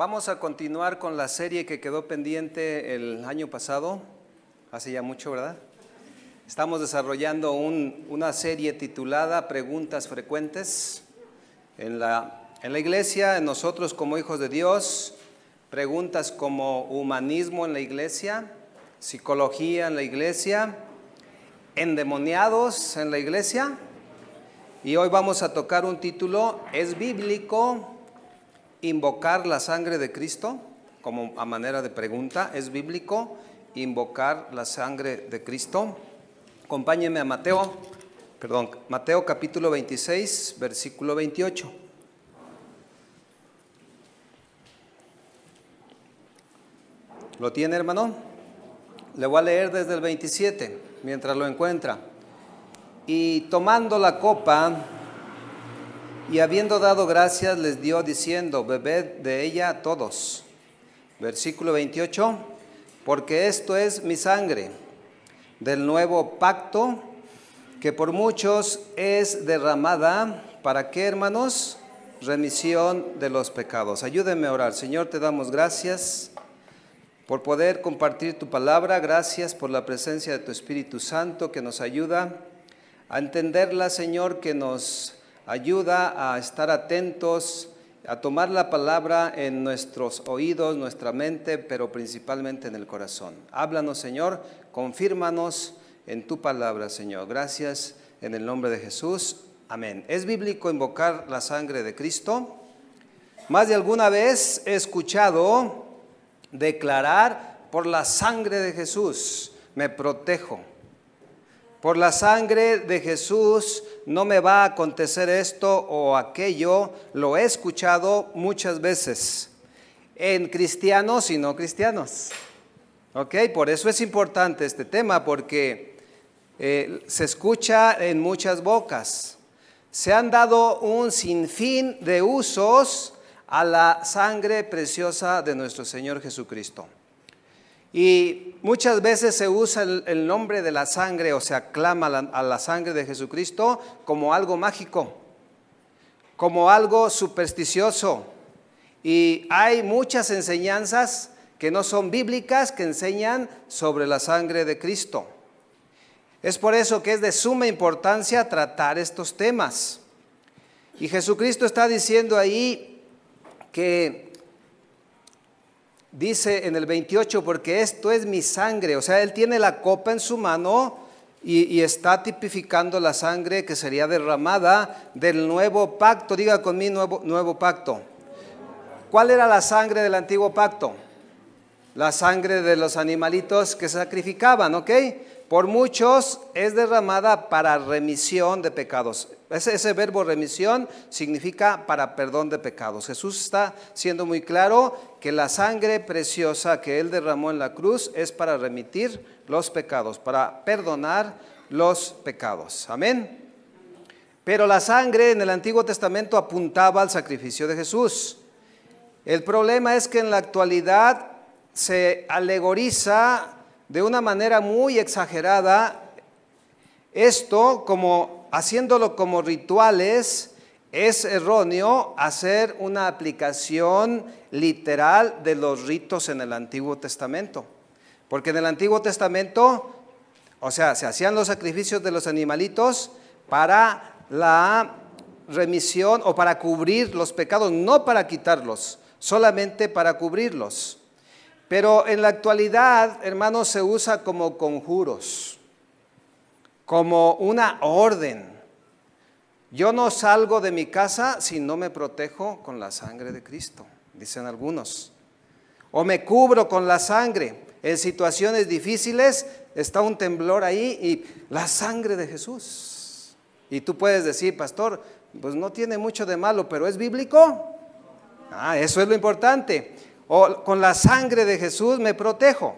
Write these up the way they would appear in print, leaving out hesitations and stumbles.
Vamos a continuar con la serie que quedó pendiente el año pasado, hace ya mucho, ¿verdad? Estamos desarrollando una serie titulada Preguntas Frecuentes. En la iglesia, en nosotros como hijos de Dios, preguntas como humanismo en la iglesia, psicología en la iglesia, endemoniados en la iglesia. Y hoy vamos a tocar un título: ¿es bíblico invocar la sangre de Cristo? Como a manera de pregunta, ¿es bíblico invocar la sangre de Cristo? Acompáñenme a Mateo capítulo 26, versículo 28. ¿Lo tiene, hermano? Le voy a leer desde el 27, mientras lo encuentra. Y tomando la copa, y habiendo dado gracias, les dio diciendo: bebed de ella todos. Versículo 28, porque esto es mi sangre del nuevo pacto, que por muchos es derramada. ¿Para qué, hermanos? Remisión de los pecados. Ayúdenme a orar. Señor, te damos gracias por poder compartir tu palabra. Gracias por la presencia de tu Espíritu Santo que nos ayuda a entenderla, Señor, que nos ayuda a estar atentos, a tomar la palabra en nuestros oídos, nuestra mente, pero principalmente en el corazón. Háblanos, Señor, confírmanos en tu palabra, Señor. Gracias en el nombre de Jesús. Amén. ¿Es bíblico invocar la sangre de Cristo? Más de alguna vez he escuchado declarar: por la sangre de Jesús me protejo. Por la sangre de Jesús no me va a acontecer esto o aquello. Lo he escuchado muchas veces en cristianos y no cristianos. ¿Ok? Por eso es importante este tema, porque se escucha en muchas bocas. Se han dado un sinfín de usos a la sangre preciosa de nuestro Señor Jesucristo. Y muchas veces se usa el nombre de la sangre, o se aclama a la sangre de Jesucristo como algo mágico, como algo supersticioso. Y hay muchas enseñanzas que no son bíblicas que enseñan sobre la sangre de Cristo. Es por eso que es de suma importancia tratar estos temas. Y Jesucristo está diciendo ahí que dice en el 28, porque esto es mi sangre. O sea, él tiene la copa en su mano y está tipificando la sangre que sería derramada del nuevo pacto. Diga conmigo, nuevo pacto. ¿Cuál era la sangre del antiguo pacto? La sangre de los animalitos que sacrificaban, ¿ok? Por muchos es derramada para remisión de pecados. Ese verbo remisión significa para perdón de pecados. Jesús está siendo muy claro que la sangre preciosa que Él derramó en la cruz es para remitir los pecados, para perdonar los pecados. Amén. Pero la sangre en el Antiguo Testamento apuntaba al sacrificio de Jesús. El problema es que en la actualidad se alegoriza de una manera muy exagerada esto, como haciéndolo como rituales. Es erróneo hacer una aplicación literal de los ritos en el Antiguo Testamento, porque en el Antiguo Testamento, o sea, se hacían los sacrificios de los animalitos para la remisión o para cubrir los pecados, no para quitarlos, solamente para cubrirlos. Pero en la actualidad, hermanos, se usa como conjuros, como una orden. Yo no salgo de mi casa si no me protejo con la sangre de Cristo, dicen algunos. O me cubro con la sangre. En situaciones difíciles está un temblor ahí y la sangre de Jesús. Y tú puedes decir: pastor, pues no tiene mucho de malo, pero ¿es bíblico? Eso es lo importante. O con la sangre de Jesús me protejo.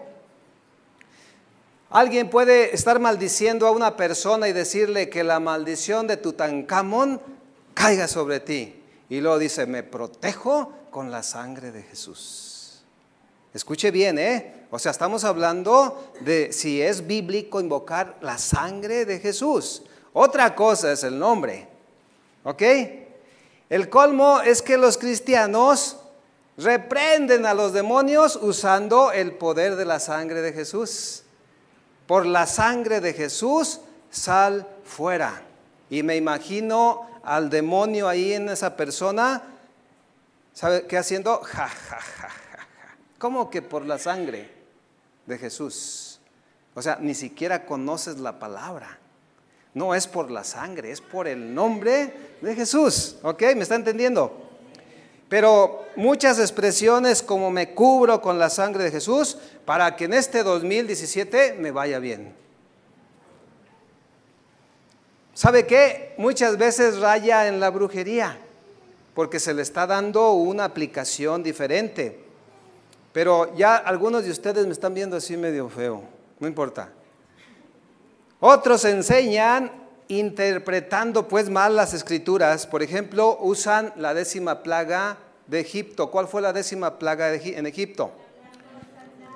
Alguien puede estar maldiciendo a una persona y decirle que la maldición de Tutankamón caiga sobre ti. Y luego dice: me protejo con la sangre de Jesús. Escuche bien, O sea, estamos hablando de si es bíblico invocar la sangre de Jesús. Otra cosa es el nombre. ¿Ok? El colmo es que los cristianos reprenden a los demonios usando el poder de la sangre de Jesús. Por la sangre de Jesús, sal fuera. Y me imagino al demonio ahí en esa persona, ¿sabe qué haciendo? Ja, ja, ja, ja, ja. ¿Cómo que por la sangre de Jesús? O sea, ni siquiera conoces la palabra. No es por la sangre, es por el nombre de Jesús. ¿Ok? ¿Me está entendiendo? Pero muchas expresiones como me cubro con la sangre de Jesús para que en este 2017 me vaya bien. ¿Sabe qué? Muchas veces raya en la brujería porque se le está dando una aplicación diferente. Pero ya algunos de ustedes me están viendo así medio feo, no importa. Otros enseñan interpretando pues mal las escrituras. Por ejemplo, usan la 10ª plaga de Egipto. ¿Cuál fue la 10ª plaga en Egipto?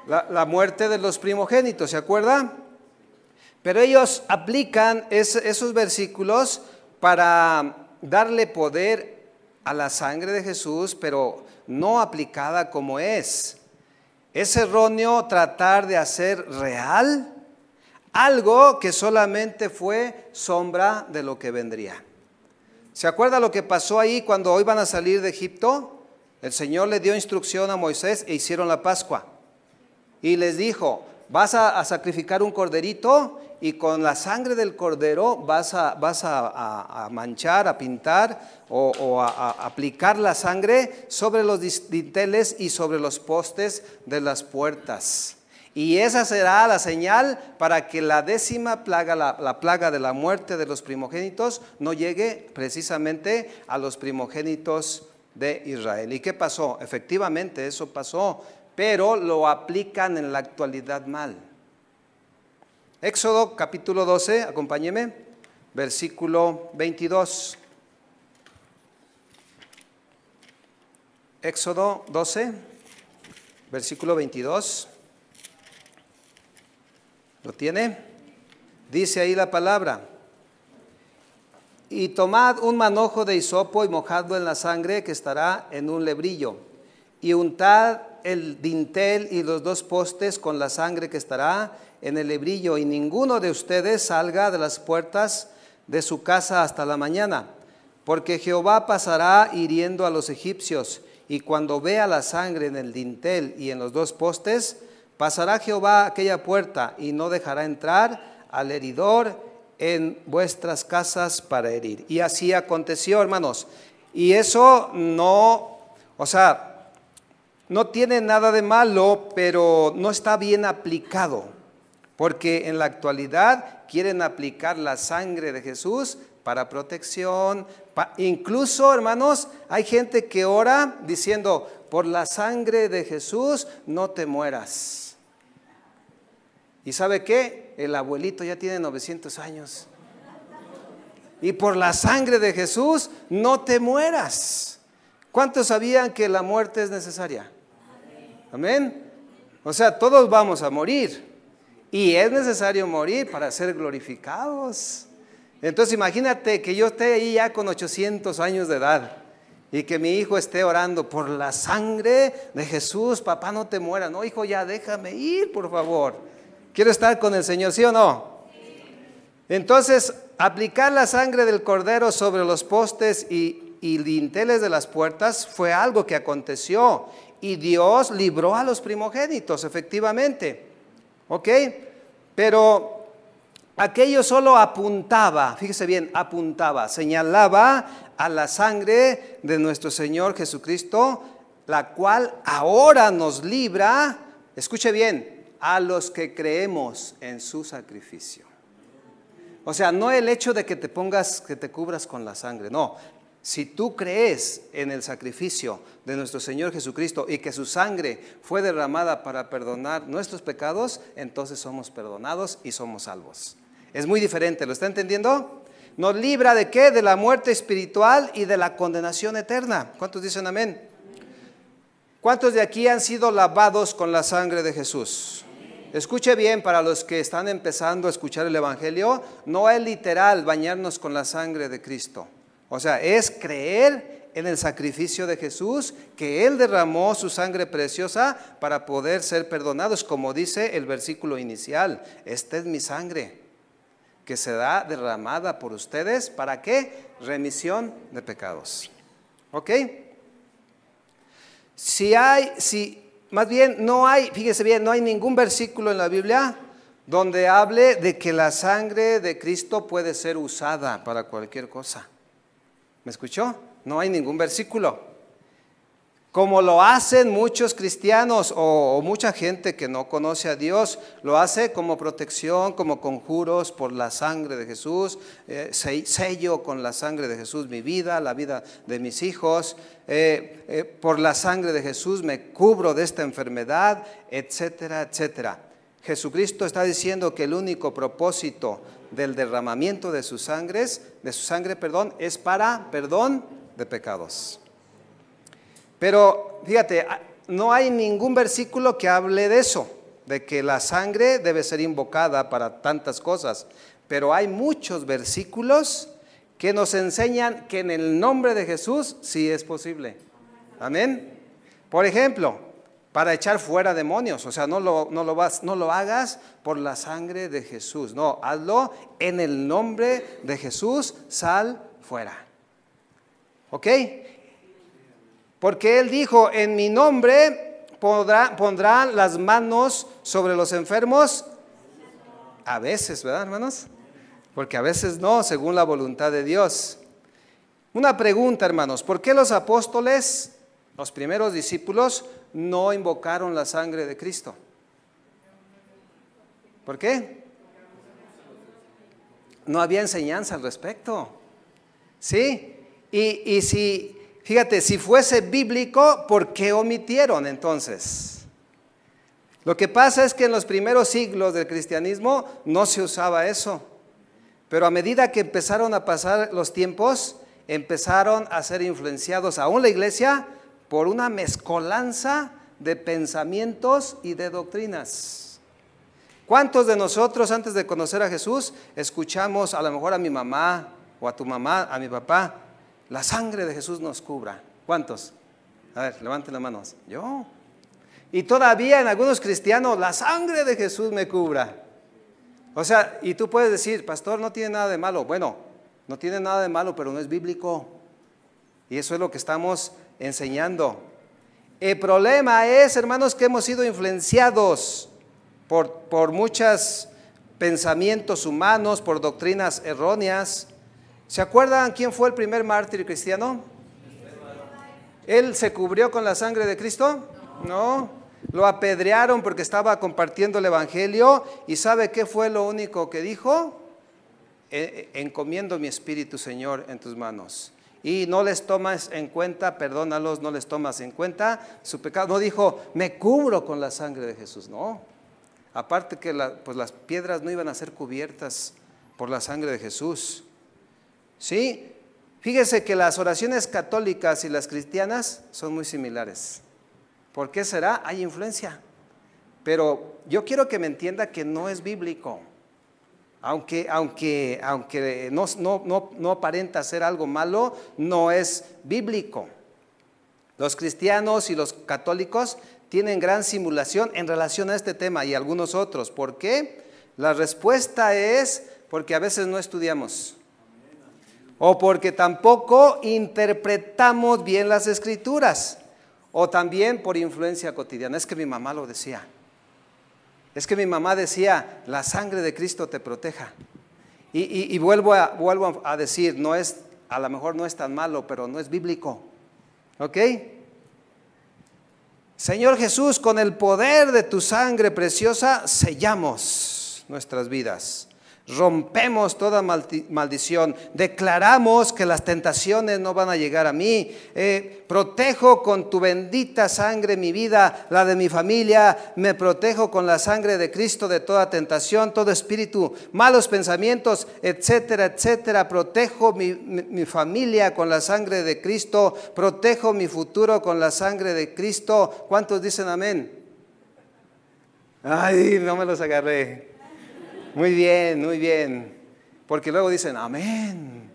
La muerte de los primogénitos, ¿se acuerda? Pero ellos aplican esos versículos para darle poder a la sangre de Jesús, pero no aplicada como es. Es erróneo tratar de hacer real algo que solamente fue sombra de lo que vendría. ¿Se acuerda lo que pasó ahí cuando iban a salir de Egipto? El Señor le dio instrucción a Moisés e hicieron la Pascua. Y les dijo, vas a sacrificar un corderito y con la sangre del cordero vas a manchar, a pintar o a aplicar la sangre sobre los dinteles y sobre los postes de las puertas. Y esa será la señal para que la 10ª plaga, la plaga de la muerte de los primogénitos, no llegue precisamente a los primogénitos de Israel. ¿Y qué pasó? Efectivamente eso pasó, pero lo aplican en la actualidad mal. Éxodo capítulo 12, acompáñeme, versículo 22. Éxodo 12, versículo 22. ¿Lo tiene? Dice ahí la palabra: y tomad un manojo de hisopo y mojadlo en la sangre que estará en un lebrillo, y untad el dintel y los 2 postes con la sangre que estará en el lebrillo, y ninguno de ustedes salga de las puertas de su casa hasta la mañana, porque Jehová pasará hiriendo a los egipcios, y cuando vea la sangre en el dintel y en los 2 postes, pasará Jehová aquella puerta y no dejará entrar al heridor en vuestras casas para herir. Y así aconteció, hermanos. Y eso no, no tiene nada de malo, pero no está bien aplicado, porque en la actualidad quieren aplicar la sangre de Jesús para protección. Incluso, hermanos, hay gente que ora diciendo, por la sangre de Jesús no te mueras. ¿Y sabe qué? El abuelito ya tiene 900 años. Y por la sangre de Jesús no te mueras. ¿Cuántos sabían que la muerte es necesaria? Amén. O sea, todos vamos a morir. Y es necesario morir para ser glorificados. Entonces imagínate que yo esté ahí ya con 800 años de edad y que mi hijo esté orando por la sangre de Jesús. Papá, no te mueras. No, hijo, ya déjame ir, por favor. Quiero estar con el Señor, ¿sí o no? Entonces, aplicar la sangre del cordero sobre los postes y dinteles de las puertas fue algo que aconteció. Y Dios libró a los primogénitos, efectivamente. ¿Ok? Pero aquello solo apuntaba, fíjese bien, apuntaba, señalaba a la sangre de nuestro Señor Jesucristo, la cual ahora nos libra, escuche bien, a los que creemos en su sacrificio. O sea, no el hecho de que te cubras con la sangre, no. Si tú crees en el sacrificio de nuestro Señor Jesucristo y que su sangre fue derramada para perdonar nuestros pecados, entonces somos perdonados y somos salvos. Es muy diferente, ¿lo está entendiendo? Nos libra ¿de qué? De la muerte espiritual y de la condenación eterna. ¿Cuántos dicen amén? ¿Cuántos de aquí han sido lavados con la sangre de Jesús? Escuche bien, para los que están empezando a escuchar el Evangelio, no es literal bañarnos con la sangre de Cristo. O sea, es creer En el sacrificio de Jesús, que Él derramó su sangre preciosa para poder ser perdonados, como dice el versículo inicial. Esta es mi sangre, que será derramada por ustedes, ¿para qué? Remisión de pecados. ¿Ok? Más bien no hay, fíjese bien, no hay ningún versículo en la Biblia donde hable de que la sangre de Cristo puede ser usada para cualquier cosa. ¿Me escuchó? No hay ningún versículo. Como lo hacen muchos cristianos o mucha gente que no conoce a Dios, lo hace como protección, como conjuros por la sangre de Jesús, sello con la sangre de Jesús mi vida, la vida de mis hijos, por la sangre de Jesús me cubro de esta enfermedad, etcétera, etcétera. Jesucristo está diciendo que el único propósito del derramamiento de su sangre, es para perdón de pecados. Pero fíjate, no hay ningún versículo que hable de eso, de que la sangre debe ser invocada para tantas cosas. Pero hay muchos versículos que nos enseñan que en el nombre de Jesús sí es posible. Amén. Por ejemplo, para echar fuera demonios, o sea, no lo hagas por la sangre de Jesús, no, hazlo en el nombre de Jesús, sal fuera. ¿Ok? Porque Él dijo, en mi nombre pondrán las manos sobre los enfermos, a veces, ¿verdad, hermanos? Porque a veces no, según la voluntad de Dios. Una pregunta, hermanos, ¿por qué los apóstoles, los primeros discípulos, no invocaron la sangre de Cristo? ¿Por qué? No había enseñanza al respecto. ¿Sí? Y si... Fíjate, si fuese bíblico, ¿por qué omitieron entonces? Lo que pasa es que en los primeros siglos del cristianismo no se usaba eso. Pero a medida que empezaron a pasar los tiempos, empezaron a ser influenciados aún la iglesia por una mezcolanza de pensamientos y de doctrinas. ¿Cuántos de nosotros antes de conocer a Jesús escuchamos a lo mejor a mi mamá o a tu mamá, a mi papá? La sangre de Jesús nos cubra. ¿Cuántos? A ver, levanten las manos. Yo. Y todavía en algunos cristianos, la sangre de Jesús me cubra. O sea, y tú puedes decir, pastor, no tiene nada de malo. Bueno, no tiene nada de malo, pero no es bíblico. Y eso es lo que estamos enseñando. El problema es, hermanos, que hemos sido influenciados por muchos pensamientos humanos, por doctrinas erróneas. ¿Se acuerdan quién fue el primer mártir cristiano? ¿Él se cubrió con la sangre de Cristo? No. Lo apedrearon porque estaba compartiendo el evangelio. ¿Y sabe qué fue lo único que dijo? Encomiendo mi espíritu, Señor, en tus manos. Y no les tomas en cuenta, perdónalos, no les tomas en cuenta su pecado. No dijo, me cubro con la sangre de Jesús. No. Aparte que pues las piedras no iban a ser cubiertas por la sangre de Jesús. Sí, fíjese que las oraciones católicas y las cristianas son muy similares. ¿Por qué será? Hay influencia. Pero yo quiero que me entienda que no es bíblico. Aunque no aparenta ser algo malo, no es bíblico. Los cristianos y los católicos tienen gran simulación en relación a este tema y algunos otros. ¿Por qué? La respuesta es porque a veces no estudiamos. O porque tampoco interpretamos bien las escrituras, o también por influencia cotidiana. Es que mi mamá lo decía. Es que mi mamá decía, la sangre de Cristo te proteja. Y vuelvo a decir, a lo mejor no es tan malo, pero no es bíblico. ¿Ok? Señor Jesús, con el poder de tu sangre preciosa, sellamos nuestras vidas. Rompemos toda maldición, declaramos que las tentaciones no van a llegar a mí, protejo con tu bendita sangre mi vida, la de mi familia, me protejo con la sangre de Cristo de toda tentación, todo espíritu, malos pensamientos, etcétera, etcétera. Protejo mi familia con la sangre de Cristo, protejo mi futuro con la sangre de Cristo. ¿Cuántos dicen amén? Ay, no me los agarré. Muy bien, muy bien. Porque luego dicen, amén.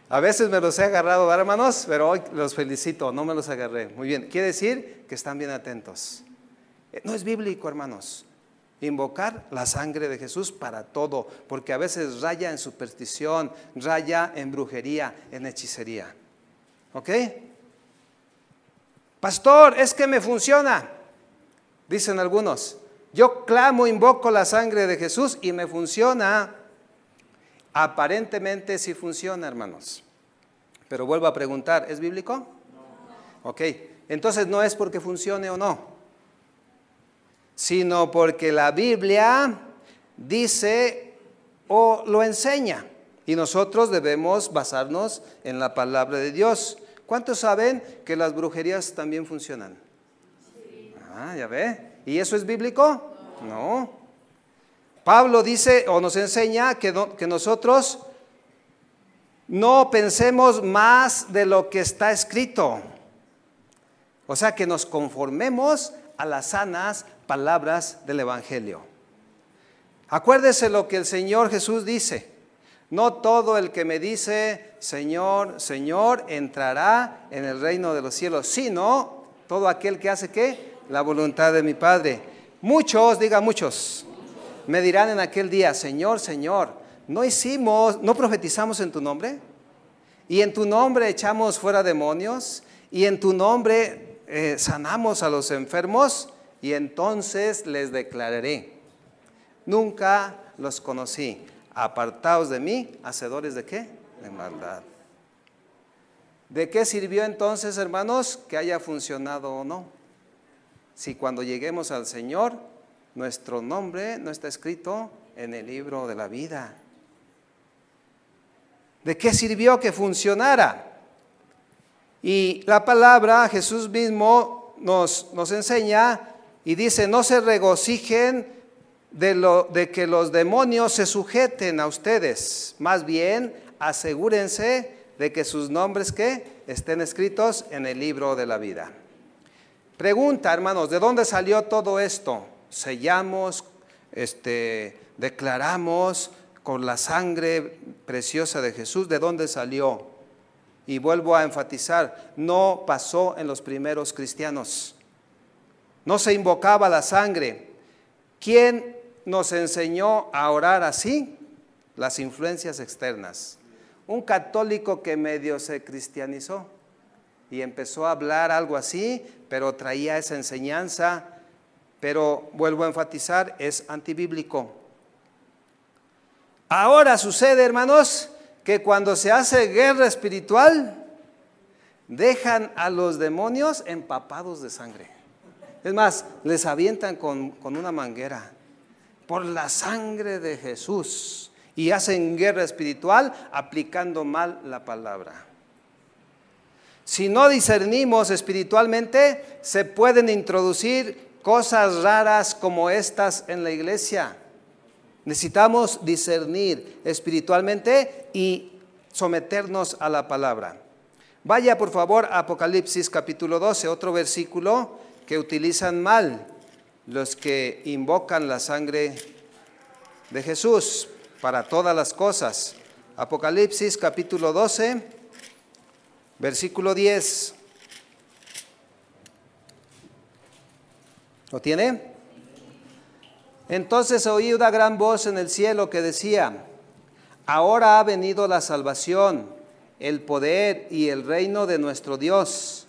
A veces me los he agarrado, ¿verdad, hermanos? Pero hoy los felicito, no me los agarré. Muy bien, quiere decir que están bien atentos. No es bíblico, hermanos, invocar la sangre de Jesús para todo, porque a veces raya en superstición, raya en brujería, en hechicería. ¿Ok? Pastor, es que me funciona, dicen algunos. Yo clamo, invoco la sangre de Jesús y me funciona. Aparentemente sí funciona, hermanos. Pero vuelvo a preguntar, ¿es bíblico? No. Ok, entonces no es porque funcione o no, sino porque la Biblia dice o lo enseña. Y nosotros debemos basarnos en la palabra de Dios. ¿Cuántos saben que las brujerías también funcionan? Sí. Ya ve. ¿Y eso es bíblico? No. Pablo dice o nos enseña que nosotros no pensemos más de lo que está escrito. O sea, que nos conformemos a las sanas palabras del Evangelio. Acuérdese lo que el Señor Jesús dice. No todo el que me dice Señor, Señor entrará en el reino de los cielos, sino todo aquel que hace ¿qué? La voluntad de mi Padre. Muchos, diga muchos, me dirán en aquel día, Señor, Señor, ¿no profetizamos en tu nombre? Y en tu nombre echamos fuera demonios, y en tu nombre sanamos a los enfermos, y entonces les declararé, nunca los conocí, apartaos de mí, hacedores de ¿qué? De maldad. ¿De qué sirvió entonces, hermanos, que haya funcionado o no? Si cuando lleguemos al Señor, nuestro nombre no está escrito en el libro de la vida. ¿De qué sirvió que funcionara? Y la palabra, Jesús mismo nos enseña y dice, no se regocijen de que los demonios se sujeten a ustedes. Más bien, asegúrense de que sus nombres ¿qué? Estén escritos en el libro de la vida. Pregunta, hermanos, ¿de dónde salió todo esto? Sellamos, declaramos con la sangre preciosa de Jesús. ¿De dónde salió? Y vuelvo a enfatizar, no pasó en los primeros cristianos. No se invocaba la sangre. ¿Quién nos enseñó a orar así? Las influencias externas. Un católico que medio se cristianizó y empezó a hablar algo así, pero traía esa enseñanza, pero vuelvo a enfatizar, es antibíblico. Ahora sucede, hermanos, que cuando se hace guerra espiritual, dejan a los demonios empapados de sangre. Es más, les avientan con una manguera, por la sangre de Jesús, y hacen guerra espiritual aplicando mal la palabra. Si no discernimos espiritualmente, se pueden introducir cosas raras como estas en la iglesia. Necesitamos discernir espiritualmente y someternos a la palabra. Vaya por favor a Apocalipsis capítulo 12, otro versículo que utilizan mal los que invocan la sangre de Jesús para todas las cosas. Apocalipsis capítulo 12, versículo 10. ¿Lo tiene? Entonces oí una gran voz en el cielo que decía, ahora ha venido la salvación, el poder y el reino de nuestro Dios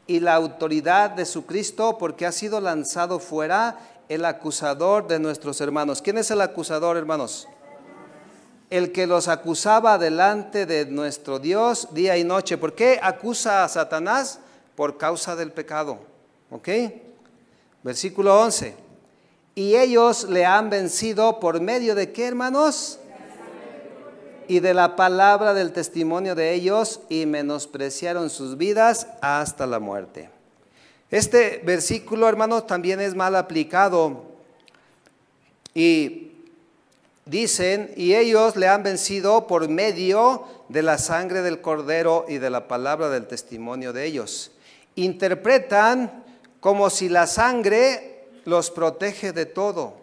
y la autoridad de su Cristo, porque ha sido lanzado fuera el acusador de nuestros hermanos. ¿Quién es el acusador, hermanos? El que los acusaba delante de nuestro Dios día y noche. ¿Por qué acusa a Satanás? Por causa del pecado. ¿Ok? Versículo 11. Y ellos le han vencido por medio de ¿qué, hermanos? Y de la palabra del testimonio de ellos, y menospreciaron sus vidas hasta la muerte. Este versículo, hermanos, también es mal aplicado. Y dicen, y ellos le han vencido por medio de la sangre del Cordero y de la palabra del testimonio de ellos. Interpretan como si la sangre los protege de todo.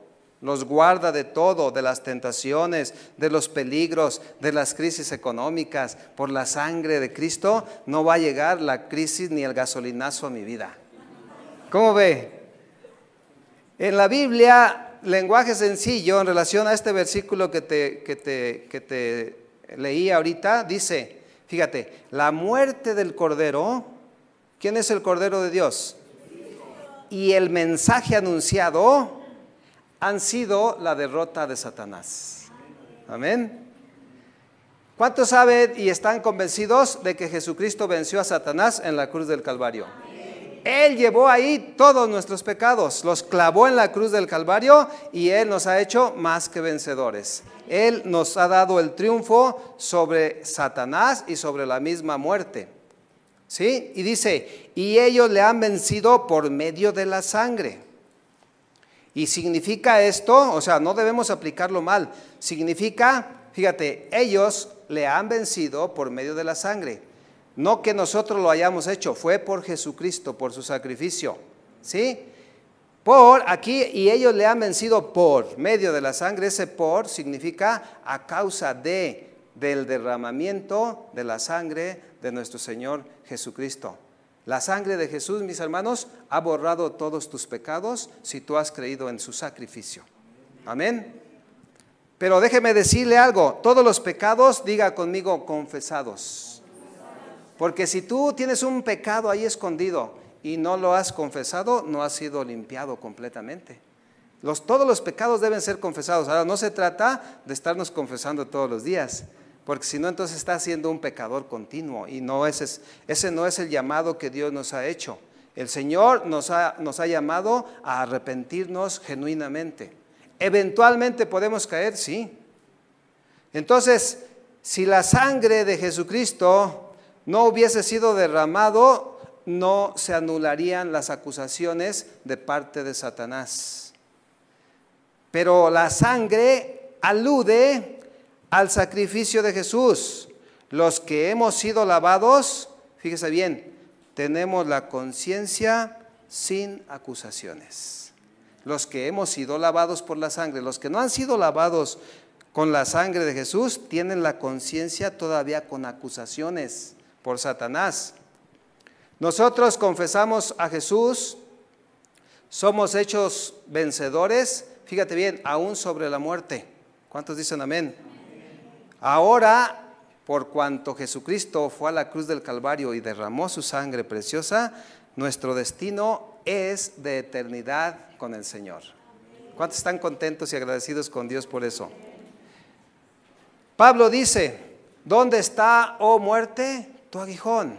los guarda de todo, de las tentaciones, de los peligros, de las crisis económicas. Por la sangre de Cristo no va a llegar la crisis ni el gasolinazo a mi vida. ¿Cómo ve? En la Biblia, lenguaje sencillo en relación a este versículo que te leí ahorita, dice, fíjate, la muerte del Cordero. ¿Quién es el Cordero de Dios? Y el mensaje anunciado han sido la derrota de Satanás. Amén. ¿Cuántos saben y están convencidos de que Jesucristo venció a Satanás en la cruz del Calvario? Él llevó ahí todos nuestros pecados, los clavó en la cruz del Calvario y Él nos ha hecho más que vencedores. Él nos ha dado el triunfo sobre Satanás y sobre la misma muerte. ¿Sí? Y dice, y ellos le han vencido por medio de la sangre. Y significa esto, o sea, no debemos aplicarlo mal. Significa, fíjate, ellos le han vencido por medio de la sangre. No que nosotros lo hayamos hecho, fue por Jesucristo, por su sacrificio. ¿Sí? Por aquí, y ellos le han vencido por medio de la sangre. Ese por significa a causa del derramamiento de la sangre de nuestro Señor Jesucristo. La sangre de Jesús, mis hermanos, ha borrado todos tus pecados si tú has creído en su sacrificio. Amén. Pero déjeme decirle algo, todos los pecados, diga conmigo, confesados. Porque si tú tienes un pecado ahí escondido y no lo has confesado, no has sido limpiado completamente. Todos los pecados deben ser confesados. Ahora, no se trata de estarnos confesando todos los días, porque si no, entonces está siendo un pecador continuo y no ese no es el llamado que Dios nos ha hecho. El Señor nos ha llamado a arrepentirnos genuinamente. Eventualmente podemos caer, sí. Entonces, si la sangre de Jesucristo no hubiese sido derramado, no se anularían las acusaciones de parte de Satanás. Pero la sangre alude al sacrificio de Jesús. Los que hemos sido lavados, fíjese bien, tenemos la conciencia sin acusaciones. Los que hemos sido lavados por la sangre, los que no han sido lavados con la sangre de Jesús, tienen la conciencia todavía con acusaciones por Satanás. Nosotros confesamos a Jesús, somos hechos vencedores, fíjate bien, aún sobre la muerte. ¿Cuántos dicen amén? Ahora, por cuanto Jesucristo fue a la cruz del Calvario y derramó su sangre preciosa, nuestro destino es de eternidad con el Señor. ¿Cuántos están contentos y agradecidos con Dios por eso? Pablo dice, ¿dónde está, oh muerte, tu aguijón?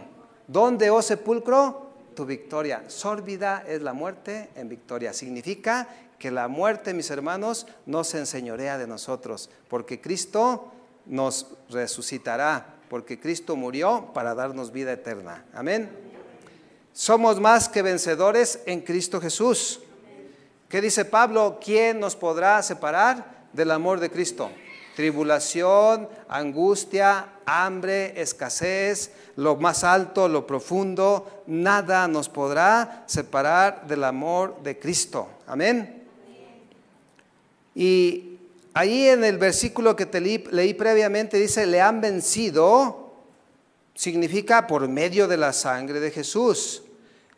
¿Dónde, oh sepulcro, tu victoria? Sórbida es la muerte en victoria. Significa que la muerte, mis hermanos, no se enseñorea de nosotros, porque Cristo nos resucitará, porque Cristo murió para darnos vida eterna. Amén. Somos más que vencedores en Cristo Jesús. ¿Qué dice Pablo? ¿Quién nos podrá separar del amor de Cristo? Tribulación, angustia, hambre, escasez, lo más alto, lo profundo, nada nos podrá separar del amor de Cristo. Amén. Y ahí en el versículo que te leí previamente dice, le han vencido, significa por medio de la sangre de Jesús.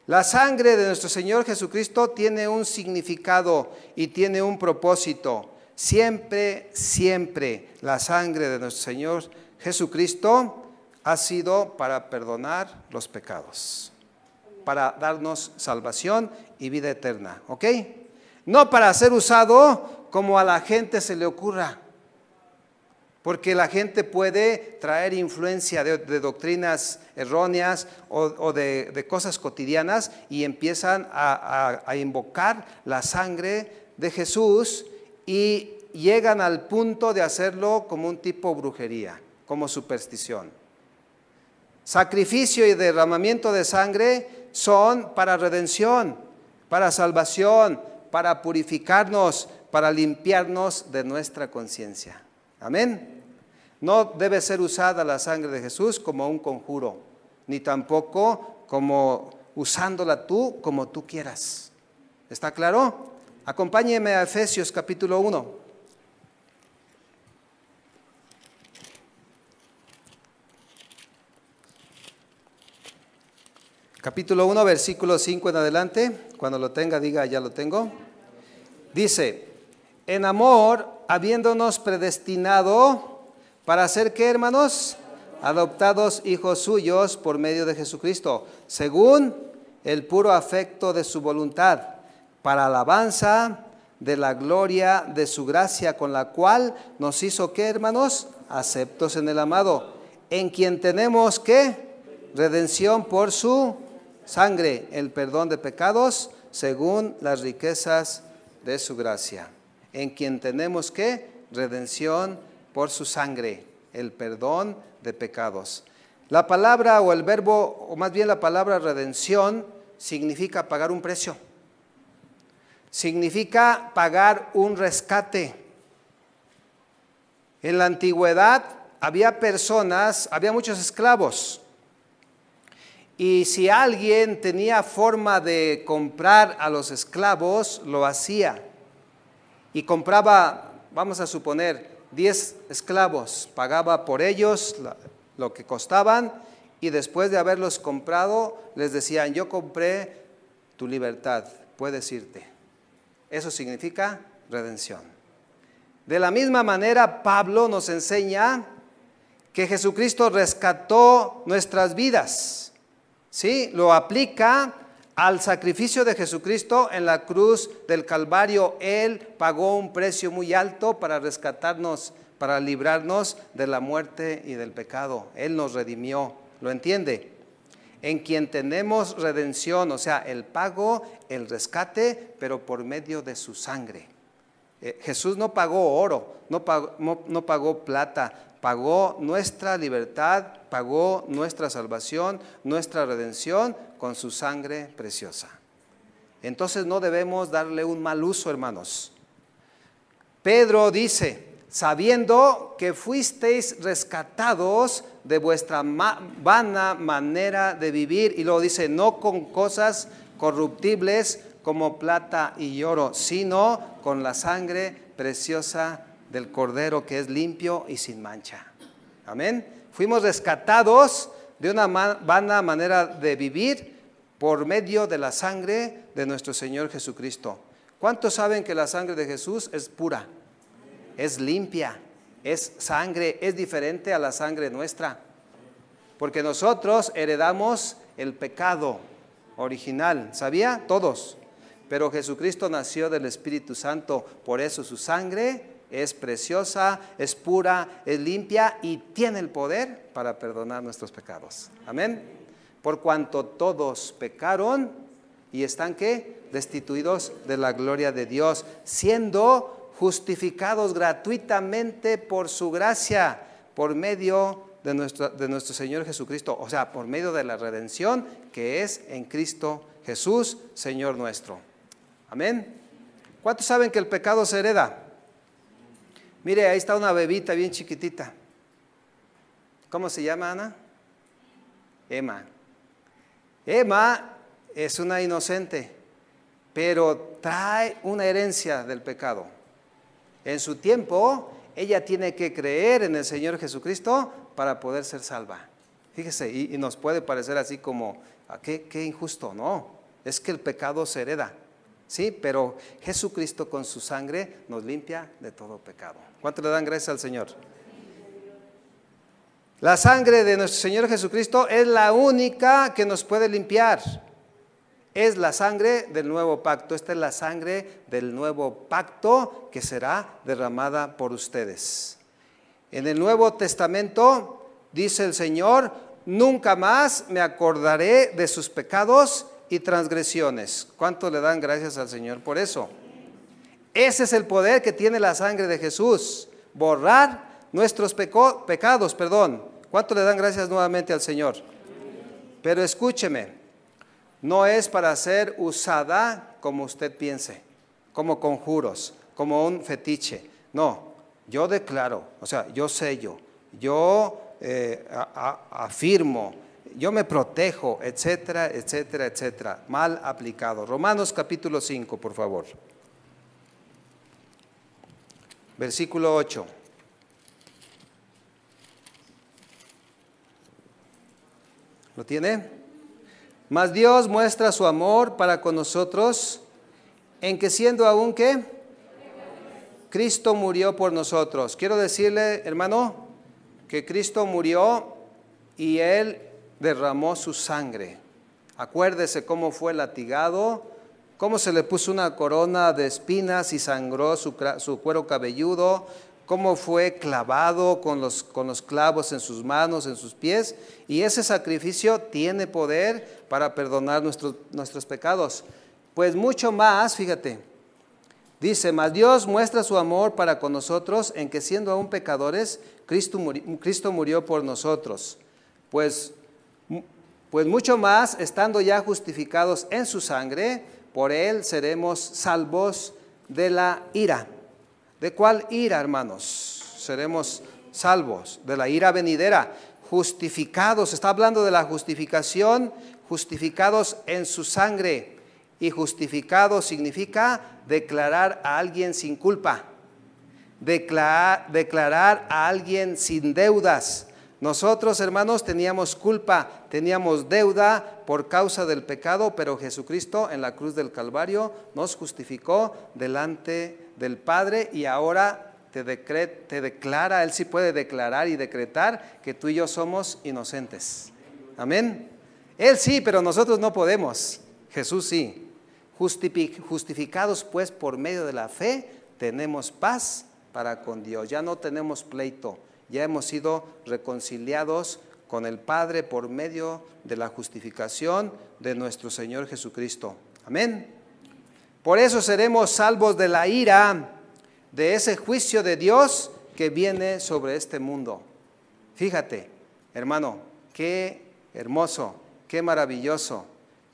La sangre de nuestro Señor Jesucristo tiene un significado y tiene un propósito. Siempre, siempre la sangre de nuestro Señor Jesucristo ha sido para perdonar los pecados, para darnos salvación y vida eterna, ¿ok? No para ser usado como a la gente se le ocurra, porque la gente puede traer influencia de doctrinas erróneas o de cosas cotidianas y empiezan a invocar la sangre de Jesús y llegan al punto de hacerlo como un tipo brujería, como superstición. Sacrificio y derramamiento de sangre son para redención, para salvación, para purificarnos, para limpiarnos de nuestra conciencia. Amén. No debe ser usada la sangre de Jesús como un conjuro, ni tampoco como usándola tú como tú quieras. ¿Está claro? Acompáñeme a Efesios capítulo 1. Capítulo 1, versículo 5 en adelante. Cuando lo tenga, diga, ya lo tengo. Dice, en amor, habiéndonos predestinado para ser, ¿qué, hermanos? Adoptados hijos suyos por medio de Jesucristo, según el puro afecto de su voluntad, para alabanza de la gloria de su gracia, con la cual nos hizo, ¿qué, hermanos? Aceptos en el amado, en quien tenemos, ¿qué? Redención por su sangre, el perdón de pecados, según las riquezas de su gracia. En quien tenemos, ¿qué? Redención por su sangre, el perdón de pecados. La palabra o el verbo, o más bien la palabra redención, significa pagar un precio. Significa pagar un rescate. En la antigüedad había muchos esclavos. Y si alguien tenía forma de comprar a los esclavos, lo hacía. Y compraba, vamos a suponer, 10 esclavos, pagaba por ellos lo que costaban, y después de haberlos comprado, les decían, yo compré tu libertad, puedes irte. Eso significa redención. De la misma manera, Pablo nos enseña que Jesucristo rescató nuestras vidas. ¿Sí? Lo aplica al sacrificio de Jesucristo en la cruz del Calvario. Él pagó un precio muy alto para rescatarnos, para librarnos de la muerte y del pecado. Él nos redimió, ¿lo entiende? En quien tenemos redención, o sea, el pago, el rescate, pero por medio de su sangre. Jesús no pagó oro, no pagó plata, pagó nuestra libertad, pagó nuestra salvación, nuestra redención con su sangre preciosa. Entonces no debemos darle un mal uso, hermanos. Pedro dice, sabiendo que fuisteis rescatados de vuestra vana manera de vivir, y luego dice, no con cosas corruptibles como plata y oro, sino con la sangre preciosa del Cordero, que es limpio y sin mancha. Amén. Fuimos rescatados de una vana manera de vivir por medio de la sangre de nuestro Señor Jesucristo. ¿Cuántos saben que la sangre de Jesús es pura? Es limpia, es sangre, es diferente a la sangre nuestra. Porque nosotros heredamos el pecado original, ¿sabía? Todos. Pero Jesucristo nació del Espíritu Santo, por eso su sangre es preciosa, es pura, es limpia y tiene el poder para perdonar nuestros pecados. Amén. Por cuanto todos pecaron y están, ¿qué? Destituidos de la gloria de Dios, siendo justificados gratuitamente por su gracia, por medio de nuestro Señor Jesucristo, o sea, por medio de la redención que es en Cristo Jesús, Señor nuestro. Amén. ¿Cuántos saben que el pecado se hereda? Mire, ahí está una bebita bien chiquitita. ¿Cómo se llama, Ana? Emma. Emma es una inocente, pero trae una herencia del pecado. En su tiempo, ella tiene que creer en el Señor Jesucristo para poder ser salva. Fíjese, y nos puede parecer así como, qué injusto, no. Es que el pecado se hereda, ¿sí? Pero Jesucristo con su sangre nos limpia de todo pecado. ¿Cuánto le dan gracias al Señor? La sangre de nuestro Señor Jesucristo es la única que nos puede limpiar. Es la sangre del nuevo pacto. Esta es la sangre del nuevo pacto que será derramada por ustedes. En el Nuevo Testamento dice el Señor, nunca más me acordaré de sus pecados y transgresiones. ¿Cuánto le dan gracias al Señor por eso? Ese es el poder que tiene la sangre de Jesús, borrar nuestros pecados. ¿Cuánto le dan gracias nuevamente al Señor? Pero escúcheme. No es para ser usada como usted piense, como conjuros, como un fetiche. No, yo declaro, o sea, yo sello, yo afirmo, yo me protejo, etcétera, etcétera, etcétera. Mal aplicado. Romanos capítulo 5, por favor. versículo 8. ¿Lo tiene? Mas Dios muestra su amor para con nosotros en que siendo aún ¿qué? Cristo murió por nosotros. Quiero decirle, hermano, que Cristo murió y Él derramó su sangre. Acuérdese cómo fue latigado, cómo se le puso una corona de espinas y sangró su cuero cabelludo, cómo fue clavado con los clavos en sus manos, en sus pies, y ese sacrificio tiene poder para perdonar nuestros pecados. Pues mucho más, fíjate, dice, mas Dios muestra su amor para con nosotros en que siendo aún pecadores, Cristo murió por nosotros. Pues mucho más, estando ya justificados en su sangre, por Él seremos salvos de la ira. ¿De cuál ira, hermanos? Seremos salvos de la ira venidera, justificados. Está hablando de la justificación, justificados en su sangre. Y justificado significa declarar a alguien sin culpa, declarar a alguien sin deudas. Nosotros, hermanos, teníamos culpa, teníamos deuda por causa del pecado, pero Jesucristo en la cruz del Calvario nos justificó delante del Padre y ahora te declara, Él sí puede declarar y decretar que tú y yo somos inocentes. Amén. Él sí, pero nosotros no podemos. Jesús sí. Justificados pues por medio de la fe, tenemos paz para con Dios. Ya no tenemos pleito. Ya hemos sido reconciliados con el Padre por medio de la justificación de nuestro Señor Jesucristo. Amén. Por eso seremos salvos de la ira, de ese juicio de Dios que viene sobre este mundo. Fíjate, hermano, qué hermoso, qué maravilloso.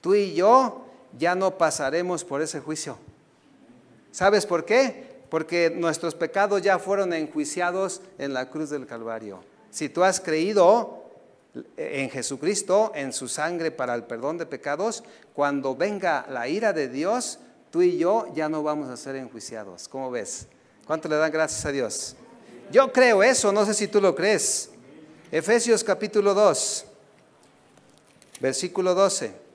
Tú y yo ya no pasaremos por ese juicio. ¿Sabes por qué? Porque nuestros pecados ya fueron enjuiciados en la cruz del Calvario. Si tú has creído en Jesucristo, en su sangre para el perdón de pecados, cuando venga la ira de Dios, tú y yo ya no vamos a ser enjuiciados. ¿Cómo ves? ¿Cuánto le dan gracias a Dios? Yo creo eso, no sé si tú lo crees. Efesios capítulo 2, versículo 12.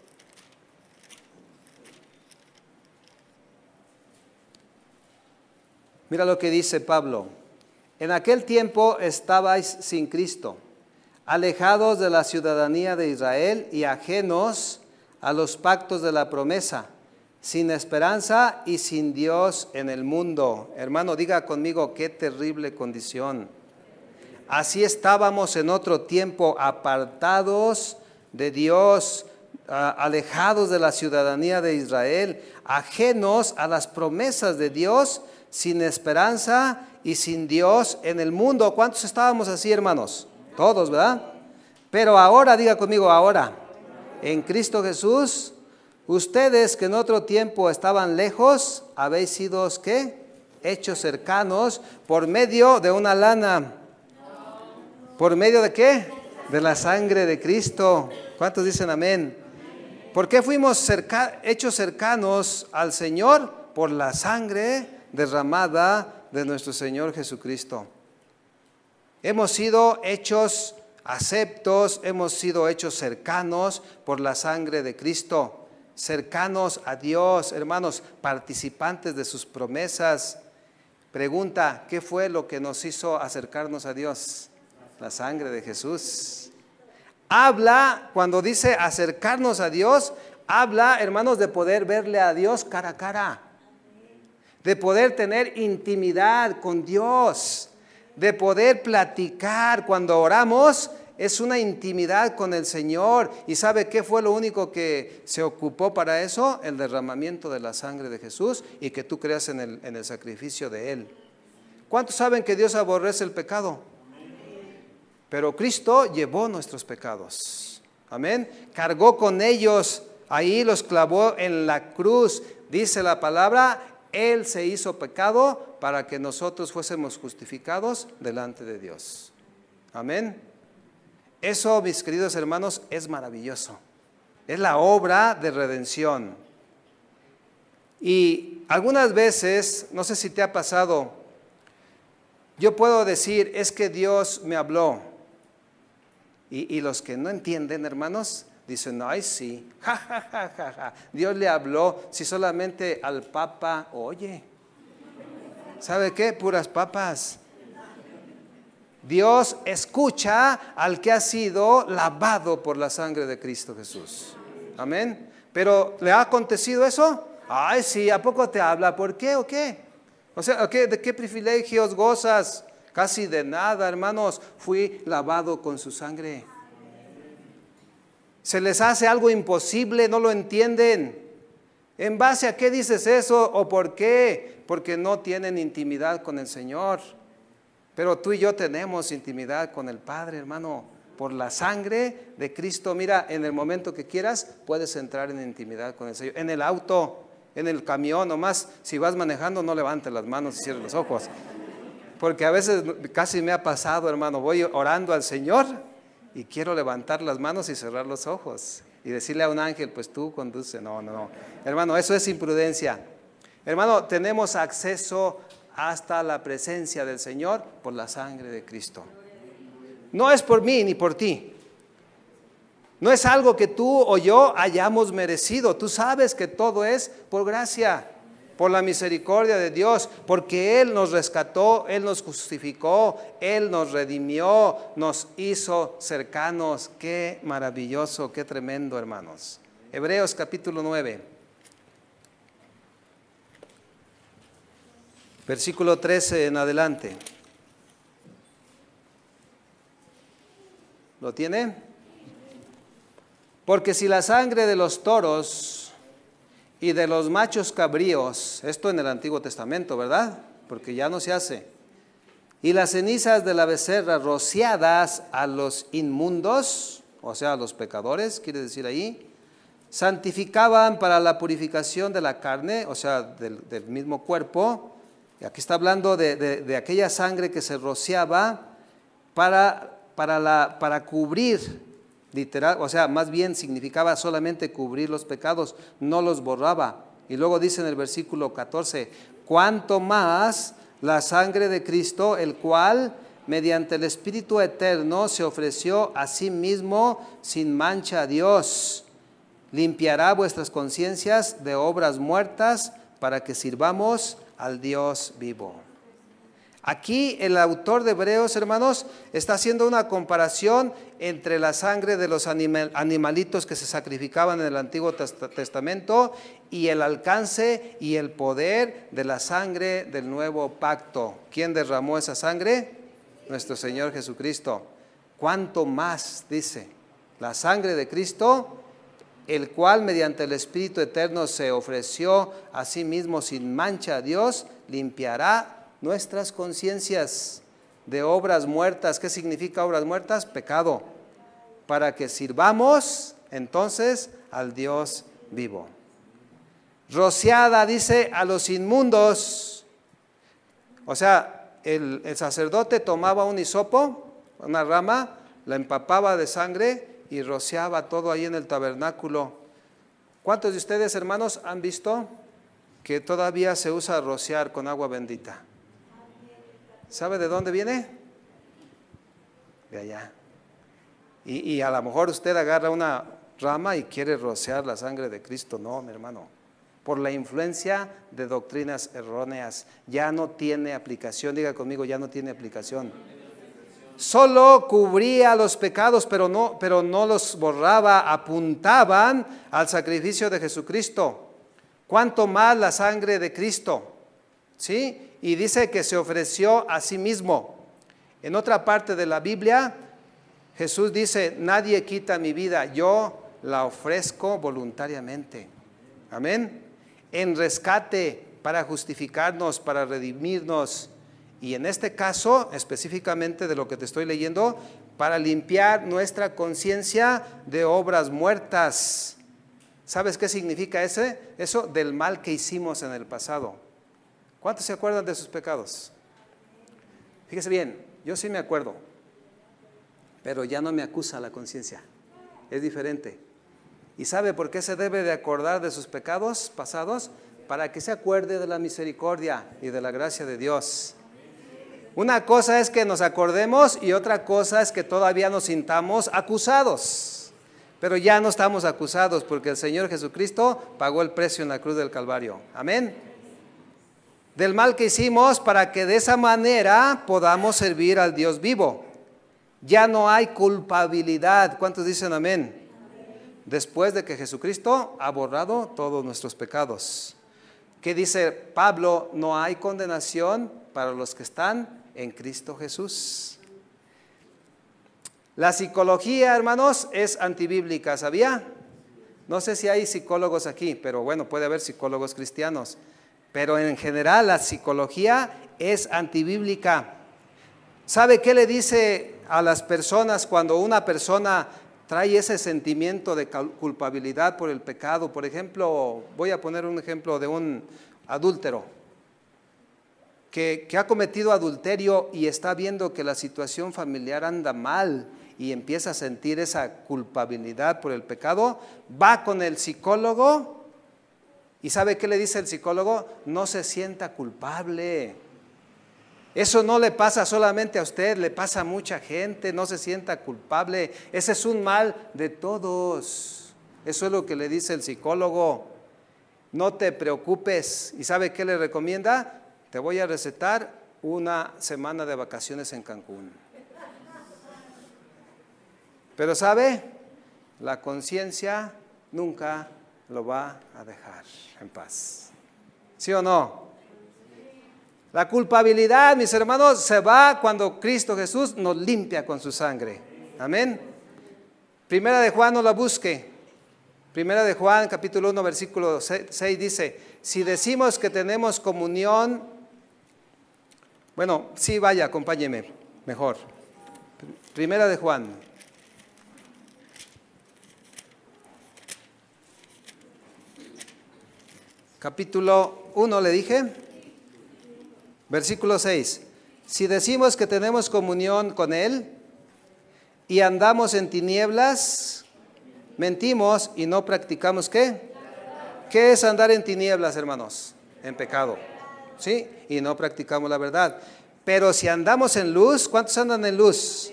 Mira lo que dice Pablo. En aquel tiempo estabais sin Cristo, alejados de la ciudadanía de Israel y ajenos a los pactos de la promesa, sin esperanza y sin Dios en el mundo. Hermano, diga conmigo, qué terrible condición. Así estábamos en otro tiempo, apartados de Dios, alejados de la ciudadanía de Israel, ajenos a las promesas de Dios, sin esperanza y sin Dios en el mundo. ¿Cuántos estábamos así, hermanos? Todos, ¿verdad? Pero ahora, diga conmigo, ahora, en Cristo Jesús, ustedes que en otro tiempo estaban lejos, habéis sido, ¿qué? Hechos cercanos por medio de una lana. ¿Por medio de qué? De la sangre de Cristo. ¿Cuántos dicen amén? ¿Por qué fuimos hechos cercanos al Señor? Por la sangre derramada de nuestro Señor Jesucristo. Hemos sido hechos aceptos, hemos sido hechos cercanos por la sangre de Cristo, cercanos a Dios, hermanos, participantes de sus promesas. Pregunta, ¿qué fue lo que nos hizo acercarnos a Dios? La sangre de Jesús. Habla, cuando dice acercarnos a Dios, habla, hermanos, de poder verle a Dios cara a cara, de poder tener intimidad con Dios, de poder platicar. Cuando oramos es una intimidad con el Señor. ¿Y sabe qué fue lo único que se ocupó para eso? El derramamiento de la sangre de Jesús y que tú creas en el sacrificio de Él. ¿Cuántos saben que Dios aborrece el pecado? Pero Cristo llevó nuestros pecados. Amén. Cargó con ellos, ahí los clavó en la cruz. Dice la palabra, Él se hizo pecado para que nosotros fuésemos justificados delante de Dios. Amén. Eso, mis queridos hermanos, es maravilloso. Es la obra de redención. Y algunas veces, no sé si te ha pasado, Yo puedo decir, es que Dios me habló. Y los que no entienden, hermanos, dicen, ay sí, ja, ja, ja, ja, ja. Dios le habló, si solamente al Papa oye. ¿Sabe qué? Puras papas. Dios escucha al que ha sido lavado por la sangre de Cristo Jesús. Amén. Pero ¿le ha acontecido eso? Ay, sí, ¿a poco te habla? ¿Por qué o qué? O sea, ¿de qué privilegios gozas? Casi de nada, hermanos. Fui lavado con su sangre. Se les hace algo imposible, no lo entienden. ¿En base a qué dices eso o por qué? Porque no tienen intimidad con el Señor. Pero tú y yo tenemos intimidad con el Padre, hermano. Por la sangre de Cristo, mira, en el momento que quieras, puedes entrar en intimidad con el Señor. En el auto, en el camión, nomás, si vas manejando, no levantes las manos y cierres los ojos. Porque a veces casi me ha pasado, hermano, voy orando al Señor y quiero levantar las manos y cerrar los ojos. Y decirle a un ángel, pues tú conduce. No. Hermano, eso es imprudencia. Hermano, tenemos acceso hasta la presencia del Señor por la sangre de Cristo. No es por mí ni por ti. No es algo que tú o yo hayamos merecido. Tú sabes que todo es por gracia, por la misericordia de Dios, porque Él nos rescató, Él nos justificó, Él nos redimió, nos hizo cercanos. Qué maravilloso, qué tremendo, hermanos. Hebreos capítulo 9, versículo 13 en adelante. ¿Lo tiene? Porque si la sangre de los toros y de los machos cabríos, esto en el Antiguo Testamento, ¿verdad? Porque ya no se hace. Y las cenizas de la becerra rociadas a los inmundos, o sea, a los pecadores, quiere decir ahí, santificaban para la purificación de la carne, o sea, del mismo cuerpo. Y aquí está hablando de aquella sangre que se rociaba para cubrir, literal, o sea, más bien significaba solamente cubrir los pecados, no los borraba. Y luego dice en el versículo 14, cuanto más la sangre de Cristo, el cual mediante el Espíritu eterno se ofreció a sí mismo sin mancha a Dios, limpiará vuestras conciencias de obras muertas para que sirvamos al Dios vivo. Aquí el autor de Hebreos, hermanos, está haciendo una comparación entre la sangre de los animalitos que se sacrificaban en el Antiguo Testamento y el alcance y el poder de la sangre del nuevo pacto. ¿Quién derramó esa sangre? Nuestro Señor Jesucristo. ¿Cuánto más, dice, la sangre de Cristo, el cual mediante el Espíritu eterno se ofreció a sí mismo sin mancha a Dios, limpiará nuestras conciencias de obras muertas? ¿Qué significa obras muertas? Pecado. Para que sirvamos entonces al Dios vivo. Rociada, dice, a los inmundos. O sea, el sacerdote tomaba un hisopo, una rama, la empapaba de sangre y rociaba todo ahí en el tabernáculo. ¿Cuántos de ustedes, hermanos, han visto que todavía se usa rociar con agua bendita? ¿Sabe de dónde viene? De allá. Y a lo mejor usted agarra una rama y quiere rociar la sangre de Cristo. No, mi hermano. Por la influencia de doctrinas erróneas. Ya no tiene aplicación. Diga conmigo, ya no tiene aplicación. Solo cubría los pecados, pero no los borraba. Apuntaban al sacrificio de Jesucristo. ¿Cuánto más la sangre de Cristo? ¿Sí? Y dice que se ofreció a sí mismo. En otra parte de la Biblia, Jesús dice, nadie quita mi vida, yo la ofrezco voluntariamente. Amén. En rescate, para justificarnos, para redimirnos. Y en este caso, específicamente de lo que te estoy leyendo, para limpiar nuestra conciencia de obras muertas. ¿Sabes qué significa eso? Del mal que hicimos en el pasado. ¿Cuántos se acuerdan de sus pecados? Fíjese bien, yo sí me acuerdo, pero ya no me acusa la conciencia. Es diferente. ¿Y sabe por qué se debe de acordar de sus pecados pasados? Para que se acuerde de la misericordia y de la gracia de Dios. Una cosa es que nos acordemos y otra cosa es que todavía nos sintamos acusados. Pero ya no estamos acusados porque el Señor Jesucristo pagó el precio en la cruz del Calvario. Amén. Del mal que hicimos para que de esa manera podamos servir al Dios vivo. Ya no hay culpabilidad. ¿Cuántos dicen amén? Después de que Jesucristo ha borrado todos nuestros pecados. ¿Qué dice Pablo? No hay condenación para los que están en Cristo Jesús. La psicología, hermanos, es antibíblica, ¿sabía? No sé si hay psicólogos aquí, pero bueno, puede haber psicólogos cristianos. Pero en general la psicología es antibíblica. ¿Sabe qué le dice a las personas cuando una persona trae ese sentimiento de culpabilidad por el pecado? Por ejemplo, voy a poner un ejemplo de un adúltero que ha cometido adulterio y está viendo que la situación familiar anda mal y empieza a sentir esa culpabilidad por el pecado, va con el psicólogo y ¿sabe qué le dice el psicólogo? No se sienta culpable. Eso no le pasa solamente a usted, le pasa a mucha gente, no se sienta culpable. Ese es un mal de todos. Eso es lo que le dice el psicólogo. No te preocupes. ¿Y sabe qué le recomienda? Te voy a recetar una semana de vacaciones en Cancún. Pero ¿sabe? La conciencia nunca lo va a dejar en paz. ¿Sí o no? La culpabilidad, mis hermanos, se va cuando Cristo Jesús nos limpia con su sangre. Amén. Primera de Juan, no la busque. Primera de Juan, capítulo 1, versículo 6 dice, si decimos que tenemos comunión, bueno, sí, vaya, acompáñeme, mejor. Primera de Juan. Capítulo 1, le dije. Versículo 6. Si decimos que tenemos comunión con Él y andamos en tinieblas, mentimos y no practicamos ¿qué? ¿Qué es andar en tinieblas, hermanos? En pecado. ¿Sí? Y no practicamos la verdad. Pero si andamos en luz, ¿cuántos andan en luz?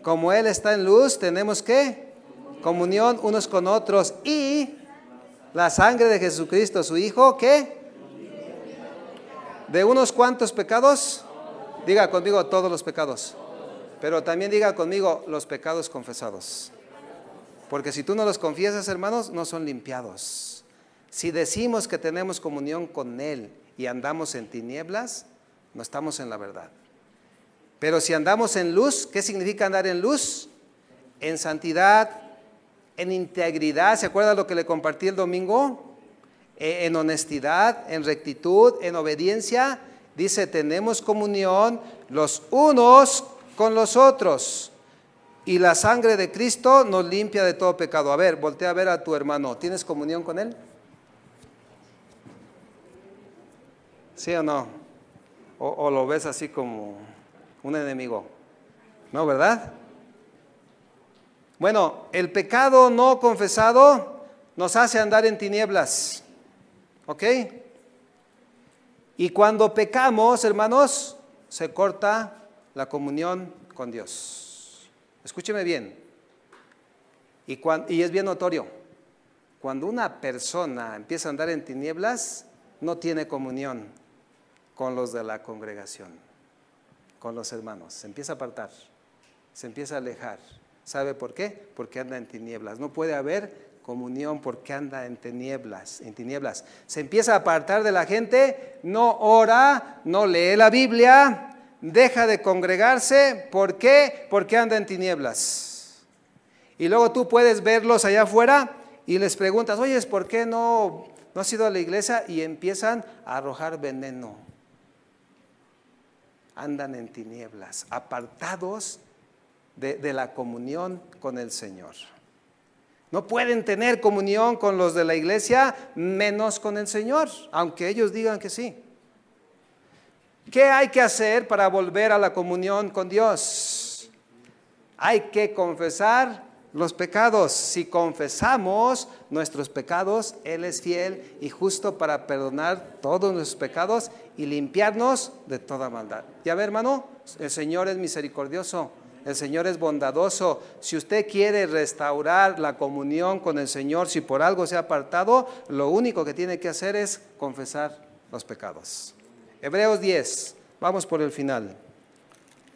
Como Él está en luz, tenemos ¿qué? Comunión unos con otros y la sangre de Jesucristo, su Hijo, ¿qué? ¿De unos cuantos pecados? Diga conmigo todos los pecados. Pero también diga conmigo los pecados confesados. Porque si tú no los confiesas, hermanos, no son limpiados. Si decimos que tenemos comunión con Él y andamos en tinieblas, no estamos en la verdad. Pero si andamos en luz, ¿qué significa andar en luz? En santidad, en integridad. ¿Se acuerda lo que le compartí el domingo? En honestidad, en rectitud, en obediencia. Dice, tenemos comunión los unos con los otros. Y la sangre de Cristo nos limpia de todo pecado. A ver, voltea a ver a tu hermano. ¿Tienes comunión con él? ¿Sí o no? ¿O lo ves así como un enemigo? ¿No, verdad? Bueno, el pecado no confesado nos hace andar en tinieblas. ¿Ok? Y cuando pecamos, hermanos, se corta la comunión con Dios. Escúcheme bien. Y es bien notorio. Cuando una persona empieza a andar en tinieblas, no tiene comunión con los de la congregación, con los hermanos. Se empieza a apartar, se empieza a alejar. ¿Sabe por qué? Porque anda en tinieblas. No puede haber comunión porque anda en tinieblas, en tinieblas. Se empieza a apartar de la gente, no ora, no lee la Biblia, deja de congregarse. ¿Por qué? Porque anda en tinieblas. Y luego tú puedes verlos allá afuera y les preguntas, oye, ¿por qué no has ido a la iglesia? Y empiezan a arrojar veneno. Andan en tinieblas, apartados de la comunión con el Señor. No pueden tener comunión con los de la iglesia, menos con el Señor, aunque ellos digan que sí. ¿Qué hay que hacer para volver a la comunión con Dios? Hay que confesar los pecados. Si confesamos nuestros pecados, Él es fiel y justo para perdonar todos nuestros pecados y limpiarnos de toda maldad. Ya ve, hermano, el Señor es misericordioso, el Señor es bondadoso. Si usted quiere restaurar la comunión con el Señor, si por algo se ha apartado, lo único que tiene que hacer es confesar los pecados. Hebreos 10, vamos por el final.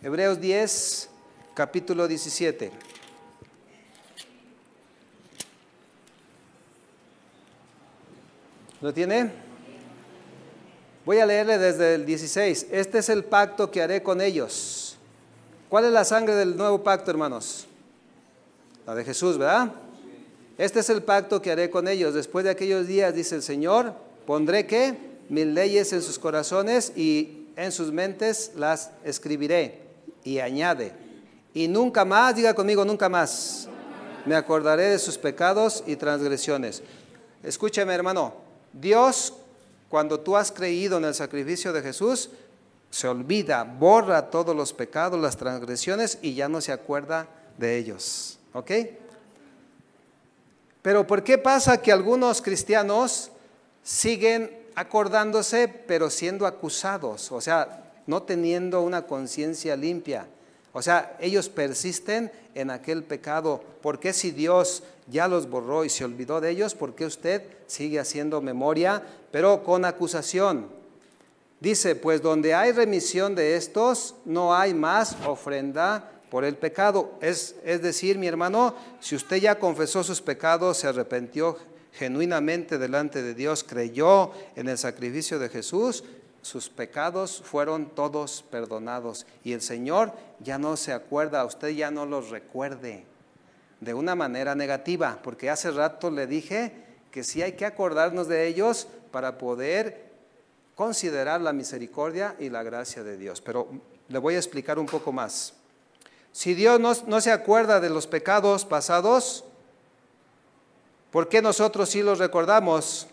Hebreos 10, capítulo 17. ¿Lo tiene? Voy a leerle desde el 16. Este es el pacto que haré con ellos. ¿Cuál es la sangre del nuevo pacto, hermanos? La de Jesús, ¿verdad? Este es el pacto que haré con ellos. Después de aquellos días, dice el Señor, pondré ¿qué? Mis leyes en sus corazones y en sus mentes las escribiré. Y añade, y nunca más, diga conmigo, nunca más, me acordaré de sus pecados y transgresiones. Escúcheme, hermano, Dios, cuando tú has creído en el sacrificio de Jesús, se olvida, borra todos los pecados, las transgresiones y ya no se acuerda de ellos. ¿Ok? Pero ¿por qué pasa que algunos cristianos siguen acordándose pero siendo acusados? O sea, no teniendo una conciencia limpia. O sea, ellos persisten en aquel pecado. ¿Por qué si Dios ya los borró y se olvidó de ellos? ¿Por qué usted sigue haciendo memoria, pero con acusación? Dice, pues donde hay remisión de estos, no hay más ofrenda por el pecado. Es decir, mi hermano, si usted ya confesó sus pecados, se arrepintió genuinamente delante de Dios, creyó en el sacrificio de Jesús, sus pecados fueron todos perdonados y el Señor ya no se acuerda, usted ya no los recuerde de una manera negativa, porque hace rato le dije que sí hay que acordarnos de ellos para poder considerar la misericordia y la gracia de Dios. Pero le voy a explicar un poco más. Si Dios no se acuerda de los pecados pasados, ¿por qué nosotros sí los recordamos?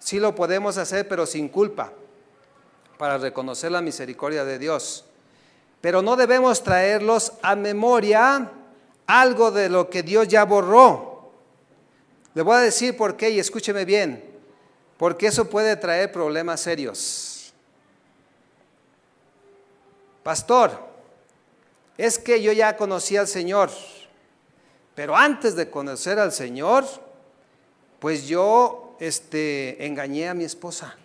Sí lo podemos hacer, pero sin culpa, para reconocer la misericordia de Dios. Pero no debemos traerlos a memoria algo de lo que Dios ya borró. Le voy a decir por qué y escúcheme bien, porque eso puede traer problemas serios. Pastor, es que yo ya conocí al Señor, pero antes de conocer al Señor, pues yo engañé a mi esposa.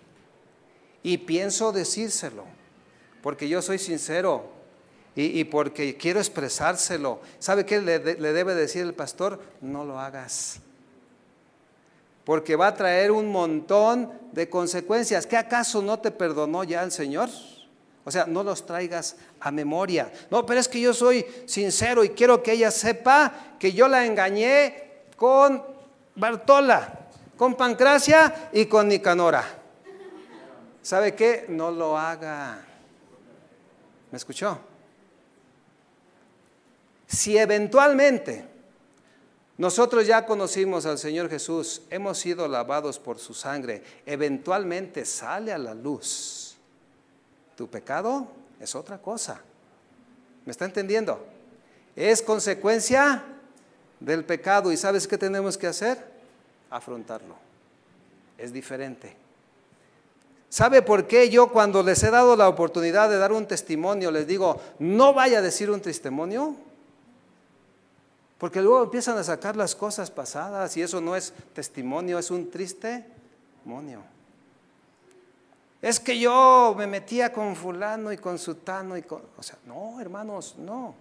Y pienso decírselo, porque yo soy sincero y porque quiero expresárselo. ¿Sabe qué le debe decir el pastor? No lo hagas, porque va a traer un montón de consecuencias. ¿Qué acaso no te perdonó ya el Señor? O sea, no los traigas a memoria. No, pero es que yo soy sincero y quiero que ella sepa que yo la engañé con Bartola, con Pancracia y con Nicanora. ¿Sabe qué? No lo haga. ¿Me escuchó? Si eventualmente nosotros ya conocimos al Señor Jesús, hemos sido lavados por su sangre, eventualmente sale a la luz tu pecado, es otra cosa. ¿Me está entendiendo? Es consecuencia del pecado. ¿Y sabes qué tenemos que hacer? Afrontarlo. Es diferente. ¿Sabe por qué yo cuando les he dado la oportunidad de dar un testimonio les digo, no vaya a decir un testimonio? Porque luego empiezan a sacar las cosas pasadas y eso no es testimonio, es un triste testimonio. Es que yo me metía con fulano y con sutano y con... O sea, no, hermanos, no.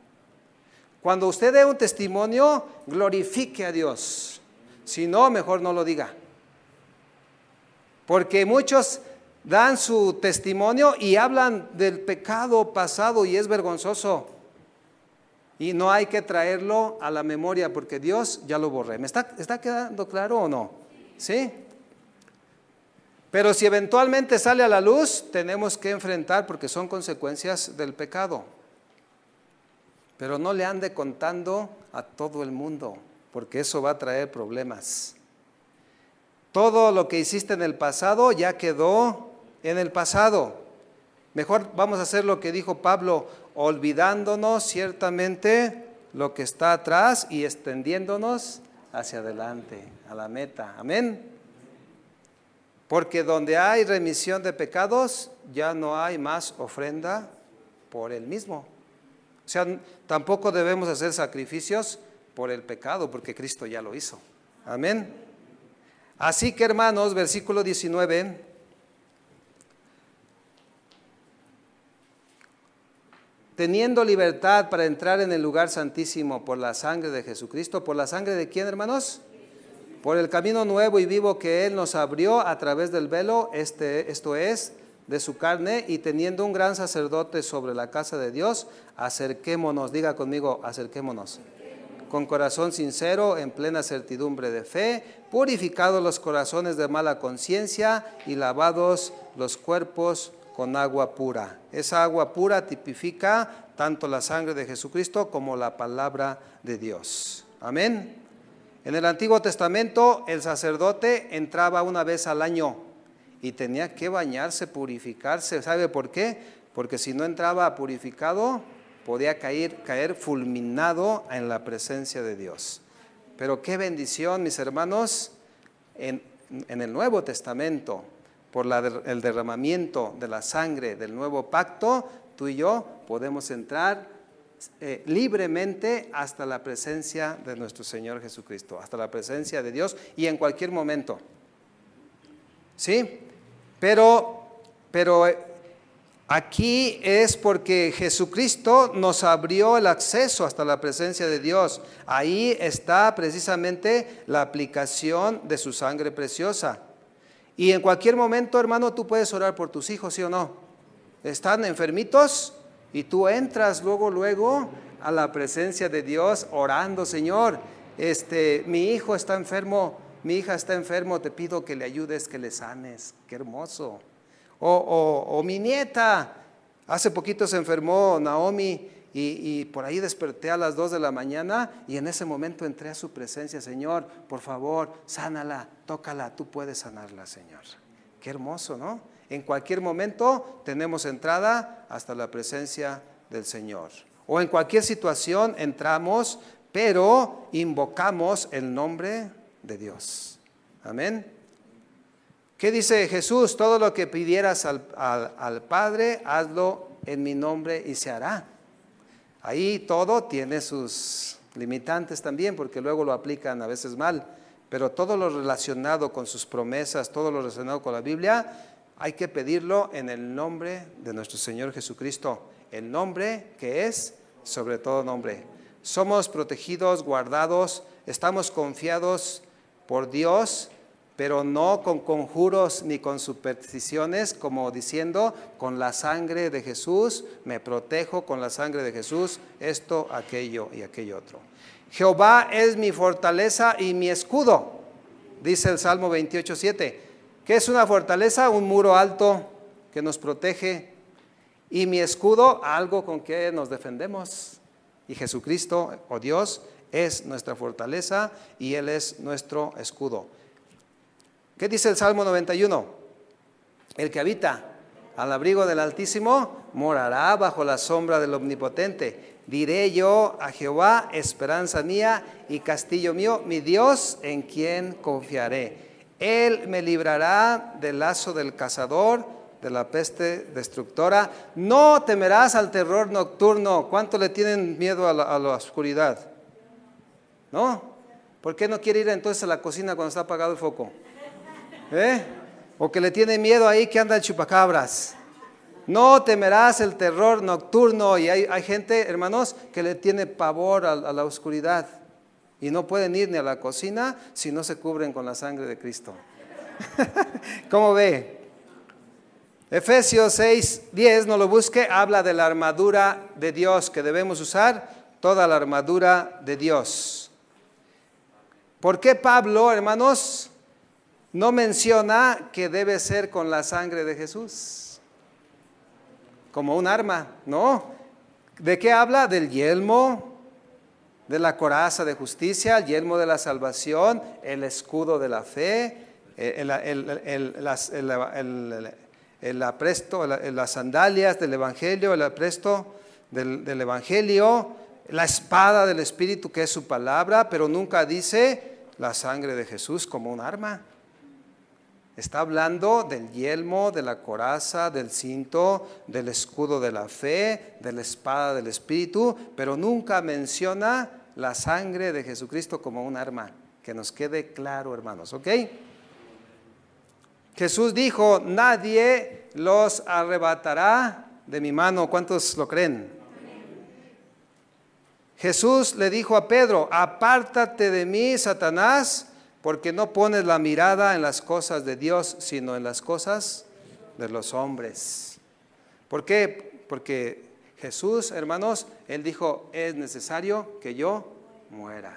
Cuando usted dé un testimonio, glorifique a Dios. Si no, mejor no lo diga. Porque muchos dan su testimonio y hablan del pecado pasado y es vergonzoso. Y no hay que traerlo a la memoria porque Dios ya lo borré. ¿Me está quedando claro o no? ¿Sí? Pero si eventualmente sale a la luz, tenemos que enfrentar porque son consecuencias del pecado. Pero no le ande contando a todo el mundo, porque eso va a traer problemas. Todo lo que hiciste en el pasado ya quedó en el pasado. Mejor vamos a hacer lo que dijo Pablo, olvidándonos ciertamente lo que está atrás y extendiéndonos hacia adelante, a la meta. Amén. Porque donde hay remisión de pecados, ya no hay más ofrenda por el mismo. O sea, tampoco debemos hacer sacrificios por el pecado, porque Cristo ya lo hizo. Amén. Así que, hermanos, versículo 19. Teniendo libertad para entrar en el lugar santísimo por la sangre de Jesucristo. ¿Por la sangre de quién, hermanos? Por el camino nuevo y vivo que Él nos abrió a través del velo, esto es, de su carne, y teniendo un gran sacerdote sobre la casa de Dios, acerquémonos, diga conmigo, acerquémonos, con corazón sincero, en plena certidumbre de fe, purificados los corazones de mala conciencia y lavados los cuerpos con agua pura. Esa agua pura tipifica tanto la sangre de Jesucristo como la palabra de Dios. Amén. En el Antiguo Testamento el sacerdote entraba una vez al año y tenía que bañarse, purificarse. ¿Sabe por qué? Porque si no entraba purificado, podía caer fulminado en la presencia de Dios. Pero qué bendición, mis hermanos, en el Nuevo Testamento, por el derramamiento de la sangre del nuevo pacto, tú y yo podemos entrar libremente hasta la presencia de nuestro Señor Jesucristo, hasta la presencia de Dios y en cualquier momento. ¿Sí? Pero aquí es porque Jesucristo nos abrió el acceso hasta la presencia de Dios. Ahí está precisamente la aplicación de su sangre preciosa. Y en cualquier momento, hermano, tú puedes orar por tus hijos, ¿sí o no? Están enfermitos y tú entras luego a la presencia de Dios orando, Señor, mi hijo está enfermo, mi hija está enfermo, te pido que le ayudes, que le sanes. Qué hermoso. O mi nieta, hace poquito se enfermó Naomi y por ahí desperté a las 2 de la mañana y en ese momento entré a su presencia. Señor, por favor, sánala, tócala, tú puedes sanarla, Señor. Qué hermoso, ¿no? En cualquier momento tenemos entrada hasta la presencia del Señor. O en cualquier situación entramos, pero invocamos el nombre de Dios. Amén. ¿Qué dice Jesús? Todo lo que pidieras al Padre, hazlo en mi nombre y se hará. Ahí todo tiene sus limitantes también, porque luego lo aplican a veces mal, pero todo lo relacionado con sus promesas, todo lo relacionado con la Biblia, hay que pedirlo en el nombre de nuestro Señor Jesucristo, el nombre que es sobre todo nombre. Somos protegidos, guardados, estamos confiados por Dios, pero no con conjuros ni con supersticiones, como diciendo, con la sangre de Jesús me protejo, con la sangre de Jesús esto, aquello y aquello otro. Jehová es mi fortaleza y mi escudo, dice el Salmo 28:7. ¿Qué es una fortaleza? Un muro alto que nos protege, y mi escudo, algo con que nos defendemos. Y Jesucristo, o Dios, es nuestra fortaleza y Él es nuestro escudo. ¿Qué dice el Salmo 91? El que habita al abrigo del Altísimo morará bajo la sombra del Omnipotente. Diré yo a Jehová, esperanza mía y castillo mío, mi Dios en quien confiaré. Él me librará del lazo del cazador, de la peste destructora. No temerás al terror nocturno. ¿Cuánto le tienen miedo a la oscuridad? ¿No? ¿Por qué no quiere ir entonces a la cocina cuando está apagado el foco? O que le tiene miedo ahí que anda el chupacabras. No temerás el terror nocturno. Y hay gente, hermanos, que le tiene pavor a la oscuridad y no pueden ir ni a la cocina si no se cubren con la sangre de Cristo. ¿Cómo ve? Efesios 6:10, no lo busque, habla de la armadura de Dios, que debemos usar toda la armadura de Dios. ¿Por qué Pablo, hermanos, no menciona que debe ser con la sangre de Jesús? Como un arma, ¿no? ¿De qué habla? Del yelmo, de la coraza de justicia, el yelmo de la salvación, el escudo de la fe, el apresto, las sandalias del Evangelio, el apresto del Evangelio, la espada del Espíritu, que es su palabra, pero nunca dice la sangre de Jesús como un arma. Está hablando del yelmo, de la coraza, del cinto, del escudo de la fe, de la espada del Espíritu, pero nunca menciona la sangre de Jesucristo como un arma. Que nos quede claro, hermanos, ¿ok? Jesús dijo, nadie los arrebatará de mi mano. ¿Cuántos lo creen? Jesús le dijo a Pedro, apártate de mí, Satanás, porque no pones la mirada en las cosas de Dios, sino en las cosas de los hombres. ¿Por qué? Porque Jesús, hermanos, Él dijo, es necesario que yo muera.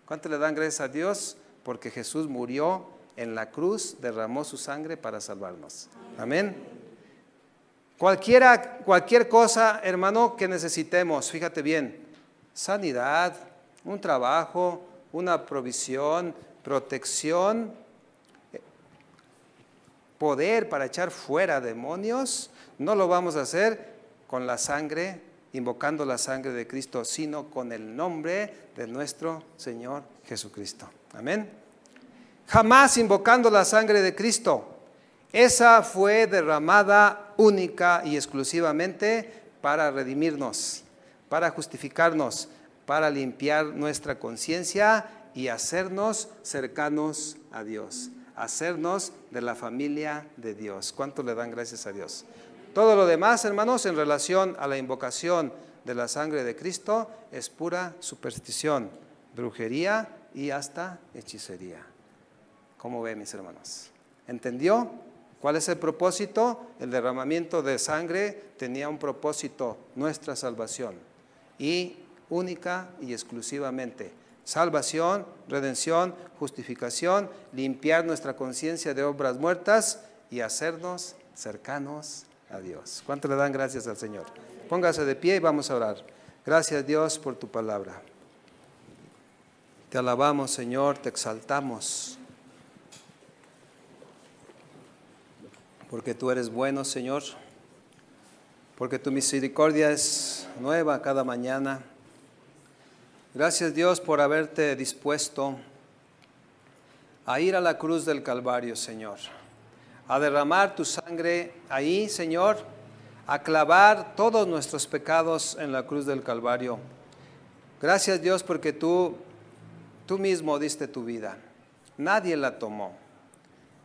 ¿Cuánto le dan gracias a Dios? Porque Jesús murió en la cruz, derramó su sangre para salvarnos. Amén. Cualquier cosa, hermano, que necesitemos, fíjate bien, sanidad, un trabajo, una provisión, protección, poder para echar fuera demonios, no lo vamos a hacer con la sangre, invocando la sangre de Cristo, sino con el nombre de nuestro Señor Jesucristo. Amén. Jamás invocando la sangre de Cristo. Esa fue derramada única y exclusivamente para redimirnos, para justificarnos, para limpiar nuestra conciencia y hacernos cercanos a Dios, hacernos de la familia de Dios. ¿Cuánto le dan gracias a Dios? Todo lo demás, hermanos, en relación a la invocación de la sangre de Cristo, es pura superstición, brujería y hasta hechicería. ¿Cómo ven, mis hermanos? ¿Entendió? ¿Cuál es el propósito? El derramamiento de sangre tenía un propósito, nuestra salvación, y única y exclusivamente salvación, redención, justificación, limpiar nuestra conciencia de obras muertas y hacernos cercanos a Dios. ¿Cuánto le dan gracias al Señor? Póngase de pie y vamos a orar. Gracias, Dios, por tu palabra. Te alabamos, Señor, te exaltamos, porque tú eres bueno, Señor, porque tu misericordia es nueva cada mañana. Gracias, Dios, por haberte dispuesto a ir a la cruz del Calvario, Señor, a derramar tu sangre ahí, Señor, a clavar todos nuestros pecados en la cruz del Calvario. Gracias, Dios, porque tú mismo diste tu vida. Nadie la tomó.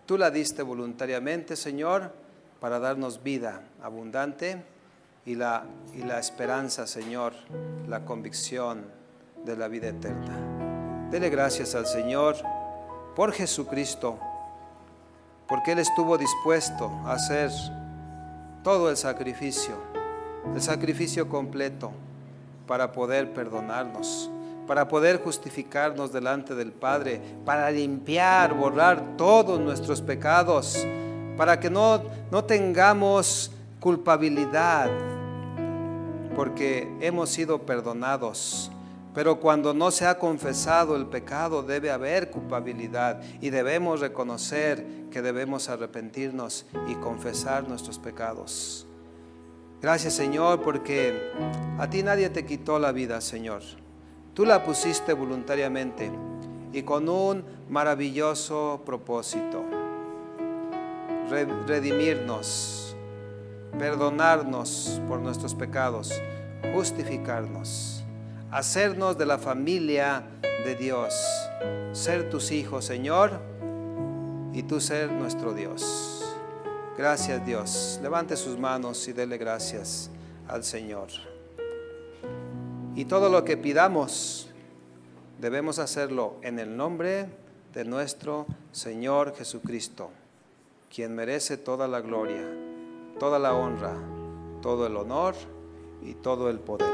Tú la diste voluntariamente, Señor, para darnos vida abundante y la esperanza, Señor, la convicción de la vida eterna. Dele gracias al Señor por Jesucristo, porque Él estuvo dispuesto a hacer todo el sacrificio completo para poder perdonarnos, para poder justificarnos delante del Padre, para limpiar, borrar todos nuestros pecados, para que no tengamos culpabilidad, porque hemos sido perdonados. Pero cuando no se ha confesado el pecado, debe haber culpabilidad y debemos reconocer que debemos arrepentirnos y confesar nuestros pecados. Gracias, Señor, porque a ti nadie te quitó la vida, Señor. Tú la pusiste voluntariamente y con un maravilloso propósito: redimirnos, perdonarnos por nuestros pecados, justificarnos, hacernos de la familia de Dios, ser tus hijos, Señor, y tú ser nuestro Dios. Gracias, Dios. Levante sus manos y dele gracias al Señor. Y todo lo que pidamos, debemos hacerlo en el nombre de nuestro Señor Jesucristo, quien merece toda la gloria, toda la honra, todo el honor y todo el poder.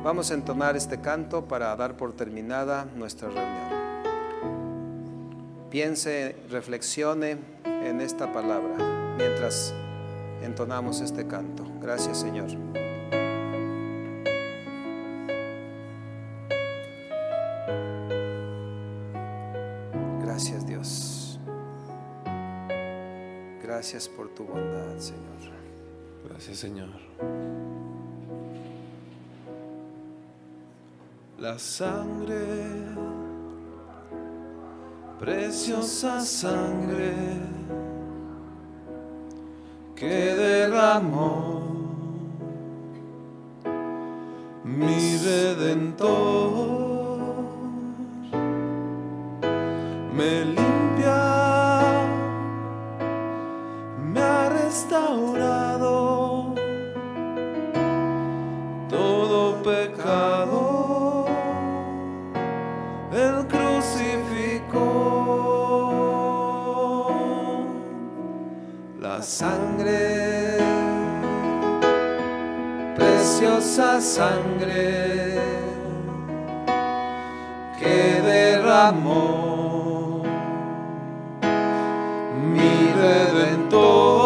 Vamos a entonar este canto para dar por terminada nuestra reunión. Piense, reflexione en esta palabra mientras entonamos este canto. Gracias, Señor. Gracias, Dios. Gracias por tu bondad, Señor. Gracias, Señor. La sangre, preciosa sangre que derramó mi Redentor, me limpia, me ha restaurado todo pecado, Él crucificó. La sangre, preciosa sangre que derramó mi Redentor,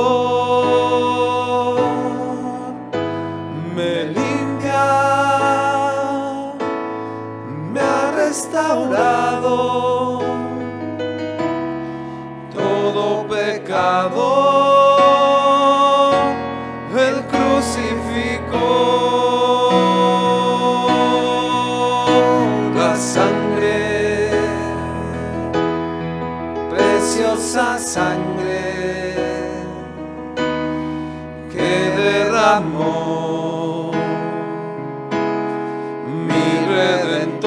me limpia, me ha restaurado todo pecado, Él crucificó. La sangre, preciosa sangre que derramó mi Redentor,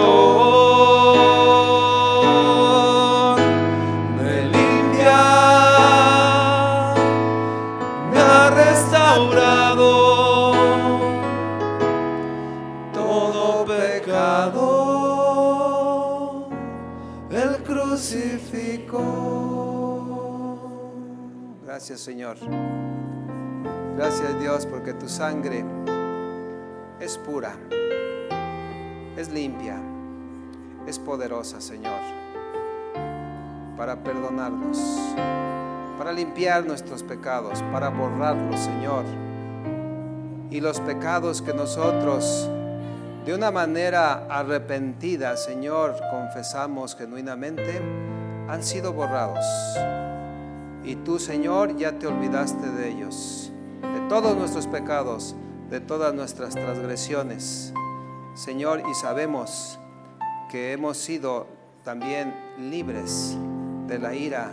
me limpia, me ha restaurado todo pecado, Él crucificó. Gracias, Señor. Gracias, Dios, porque tu sangre es pura, es limpia, es poderosa, Señor, para perdonarnos, para limpiar nuestros pecados, para borrarlos, Señor. Y los pecados que nosotros, de una manera arrepentida, Señor, confesamos genuinamente, han sido borrados. Y tú, Señor, ya te olvidaste de ellos, de todos nuestros pecados, de todas nuestras transgresiones, Señor, y sabemos que hemos sido también libres de la ira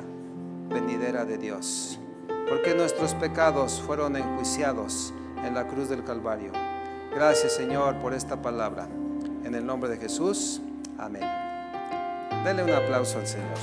venidera de Dios, porque nuestros pecados fueron enjuiciados en la cruz del Calvario. Gracias, Señor, por esta palabra. En el nombre de Jesús, amén. Denle un aplauso al Señor.